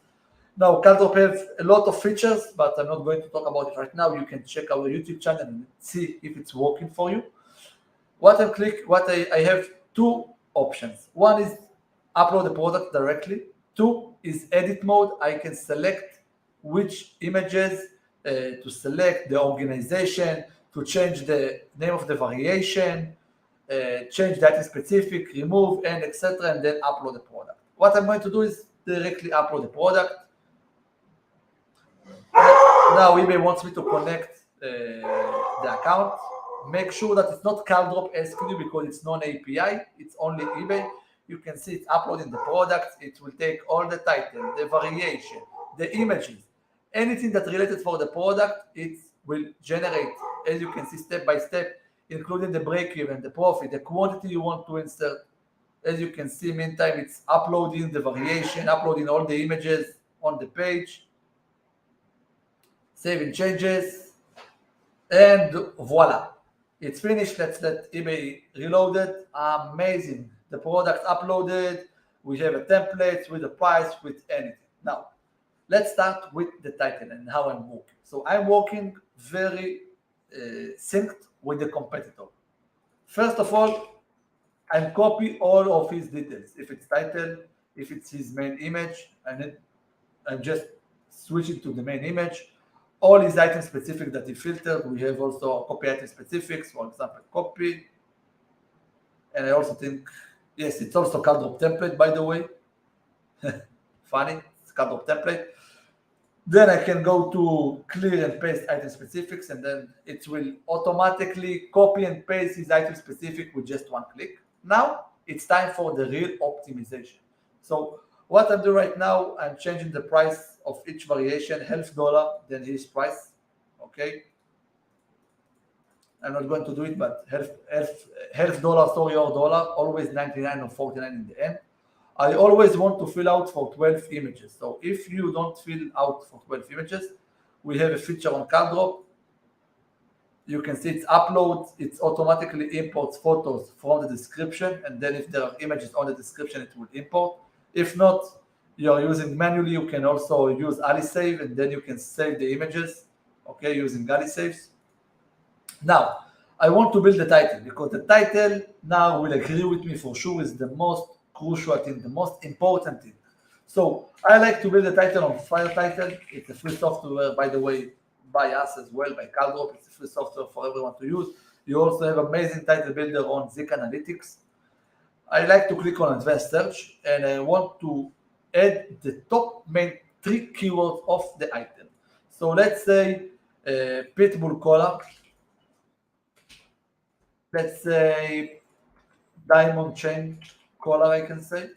Now, Kaldrop have a lot of features, but I'm not going to talk about it right now. You can check our YouTube channel and see if it's working for you. I have 2 options. One is upload the product directly. 2 is edit mode. I can select which images to select the organization, to change the name of the variation, change data specific, remove, and etc. and then upload the product. What I'm going to do is directly upload the product. Now eBay wants me to connect the account. Make sure that it's not Kaldrop asking you because it's non-API. It's only eBay. you can see it's uploading the product. It will take all the title, the variation, the images, anything that related for the product, it will generate, as you can see, step by step, including the break even, the profit, the quantity you want to insert. As you can see, meantime, it's uploading the variation, uploading all the images on the page, saving changes, and voila, it's finished. Let's let eBay reload it. Amazing. The product uploaded. We have a template with a price, with anything. Now, let's start with the title and how I'm working. So I'm working very synced with the competitor. First of all, I'm copy all of his details. If it's title, if it's his main image, and I'm just switching to the main image. All his item specific that he filtered. We have also copy item specifics, for example, copy. And I also think, yes, it's also Kaldrop template, by the way. Funny, it's Kaldrop template. Then I can go to clear and paste item specifics, and then it will automatically copy and paste his item specific with just one click. Now it's time for the real optimization. So what I'm doing right now, I'm changing the price of each variation, $0.5 than his price. Okay. I'm not going to do it, but $0.5, sorry, or dollar, always 99 or 49 in the end. I always want to fill out for 12 images. So if you don't fill out for 12 images, we have a feature on Kaldrop. You can see it's upload, it automatically imports photos from the description, and then if there are images on the description, it will import. If not, you are using manually, you can also use AliSave, and then you can save the images, okay, using AliSaves. Now, I want to build the title, because the title now will agree with me for sure is the most crucial thing, the most important thing. So I like to build a title on Fire Title. It's a free software, by the way, by us as well, by Kaldrop. It's a free software for everyone to use. You also have amazing title builder on Zik Analytics. I like to click on Advanced Search, and I want to add the top main 3 keywords of the item. So let's say Pitbull collar. Let's say diamond chain collar, I can say.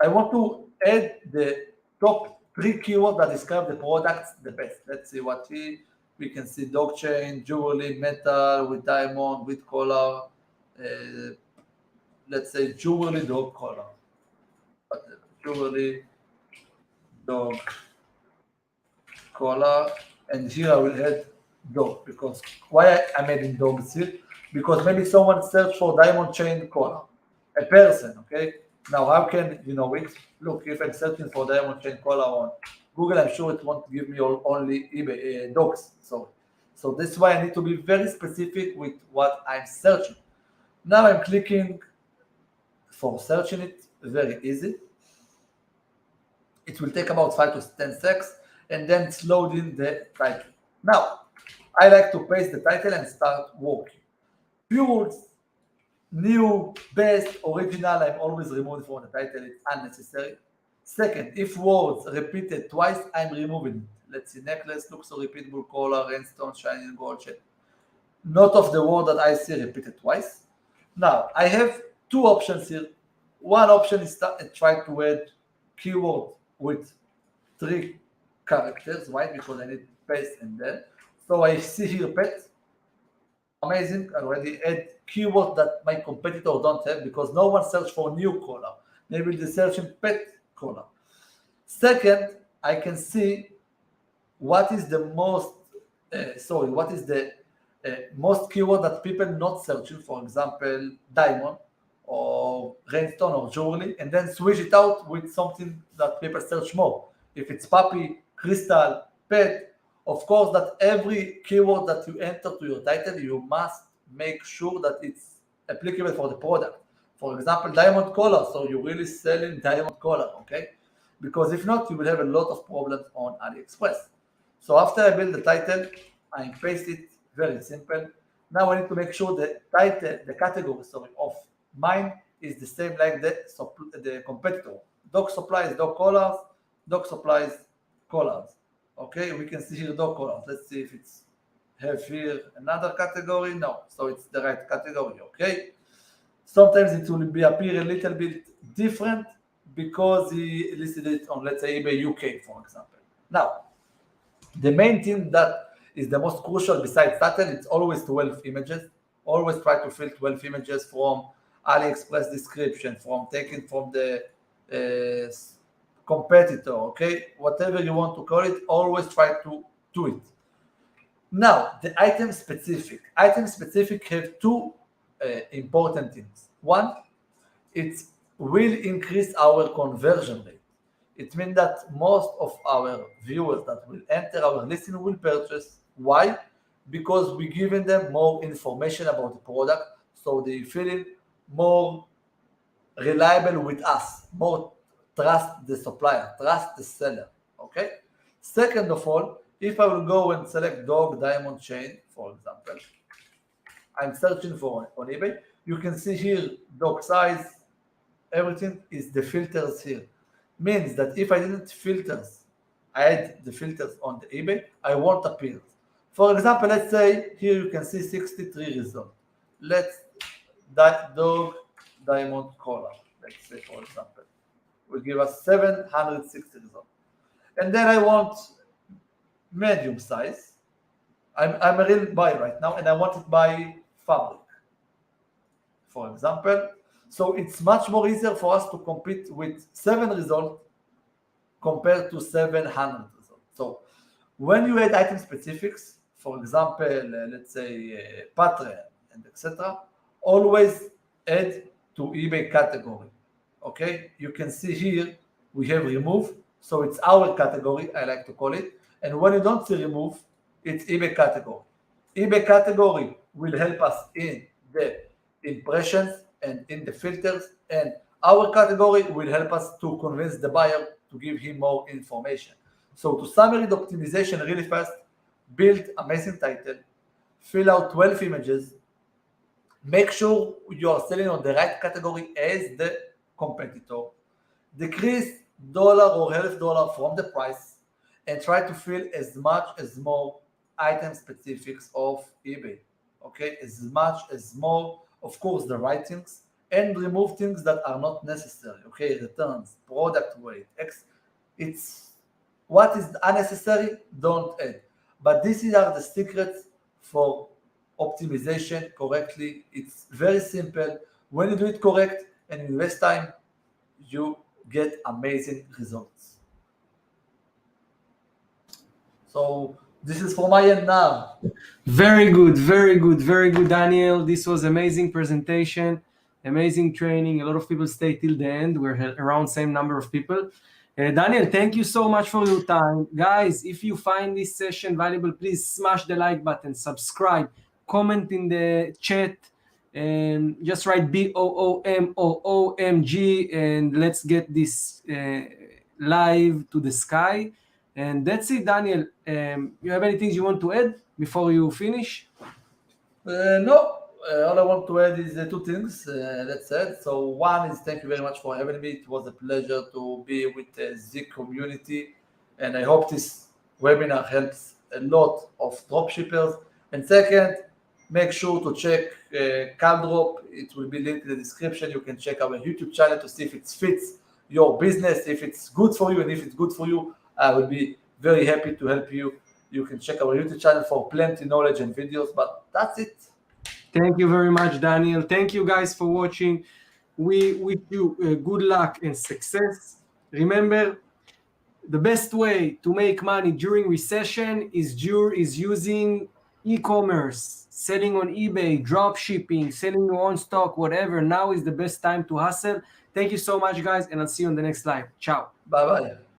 I want to add the top 3 keywords that describe the products the best. Let's see what we can see: dog chain, jewelry, metal, with diamond, with collar. Let's say jewelry, dog collar. Jewelry, dog collar, and here I will add dog, because why I'm adding dogs here? Because maybe someone searched for diamond chain collar, a person, okay? Now, how can you know it? Look, if I'm searching for diamond chain collar on Google, I'm sure it won't give me only eBay dogs. So this is why I need to be very specific with what I'm searching. Now I'm clicking for searching it, very easy. It will take about 5 to 10 seconds, and then it's loading the title. Now, I like to paste the title and start working. Few words, new, best, original, I'm always removing from the title. It's unnecessary. Second, if words repeated twice, I'm removing it. Let's see, necklace, looks so repeatable, collar, rainstone, shining gold chain. Not of the word that I see repeated twice. Now, I have 2 options here. One option is try to add keyword with 3 characters, right? Because I need paste and then. So I see here pet. Amazing. I already add keyword that my competitor don't have, because no one search for new collar. Maybe they search in pet collar. Second, I can see what is the most most keyword that people not searching, for example, diamond or rainstone or jewelry, and then switch it out with something that people search more. If it's puppy, crystal, pet, of course, that every keyword that you enter to your title, you must make sure that it's applicable for the product. For example, diamond collar, so you're really selling diamond collar, okay? Because if not, you will have a lot of problems on AliExpress. So after I build the title, I paste it, very simple. Now I need to make sure the title, the category, of mine is the same like the competitor. Dog supplies, dog collars, dog supplies, collars. Okay, we can see here dog collars. Let's see if have here another category. No, so it's the right category. Okay. Sometimes it will be appear a little bit different because he listed it on, let's say, eBay UK, for example. Now, the main thing that is the most crucial besides title, it's always 12 images. Always try to fill 12 images from AliExpress description, from taken from the uh, competitor, okay? Whatever you want to call it, always try to do it. Now, the item specific. Item specific have two important things. One, it will increase our conversion rate. It means that most of our viewers that will enter our listing will purchase. Why? Because we're giving them more information about the product, so they feel more reliable with us, more trust the supplier, trust the seller. Okay. Second of all, if I will go and select dog diamond chain, for example, I'm searching for on eBay. You can see here dog size, everything is the filters here. Means that if I didn't add the filters on the eBay, I won't appear. For example, let's say here you can see 63 results. Let's dog diamond collar. Let's say for example, will give us 760 results. And then I want medium size. I'm a real buyer right now, and I want it by fabric, for example. So it's much more easier for us to compete with 7 results compared to 700 results. So when you add item specifics, for example, let's say pattern and etc., always add to eBay category. Okay, you can see here we have remove, so it's our category, I like to call it. And when you don't see remove, it's eBay category. eBay category will help us in the impressions and in the filters, and our category will help us to convince the buyer to give him more information. So to summary the optimization really fast, build amazing title, fill out 12 images, make sure you are selling on the right category as the competitor, decrease dollar or $1/2 from the price, and try to fill as much as more item specifics of eBay. Okay, as much as more, of course, the right things, and remove things that are not necessary. Okay, returns, product weight, it's what is unnecessary, don't add. But these are the secrets for optimization correctly. It's very simple. When you do it correct and you invest time, you get amazing results. So this is for my end now.
Very good, very good, very good, Daniel. This was amazing presentation, amazing training. A lot of people stay till the end. We're around same number of people. Daniel, thank you so much for your time. Guys, if you find this session valuable, please smash the like button, subscribe, comment in the chat, and just write BOOMOOMG, and let's get this live to the sky. And that's it, Daniel. You have anything you want to add before you finish?
No, all I want to add is 2 things. That's it. So one is thank you very much for having me. It was a pleasure to be with the Zik community, and I hope this webinar helps a lot of dropshippers. And second, make sure to check Kaldrop. It will be linked in the description. You can check our YouTube channel to see if it fits your business, if it's good for you, and if it's good for you, I will be very happy to help you. You can check our YouTube channel for plenty knowledge and videos, but that's it.
Thank you very much, Daniel. Thank you guys for watching. We wish you good luck and success. Remember, the best way to make money during recession is using e-commerce, selling on eBay, drop shipping, selling your own stock, whatever. Now is the best time to hustle. Thank you so much, guys, and I'll see you on the next live. Ciao.
Bye bye.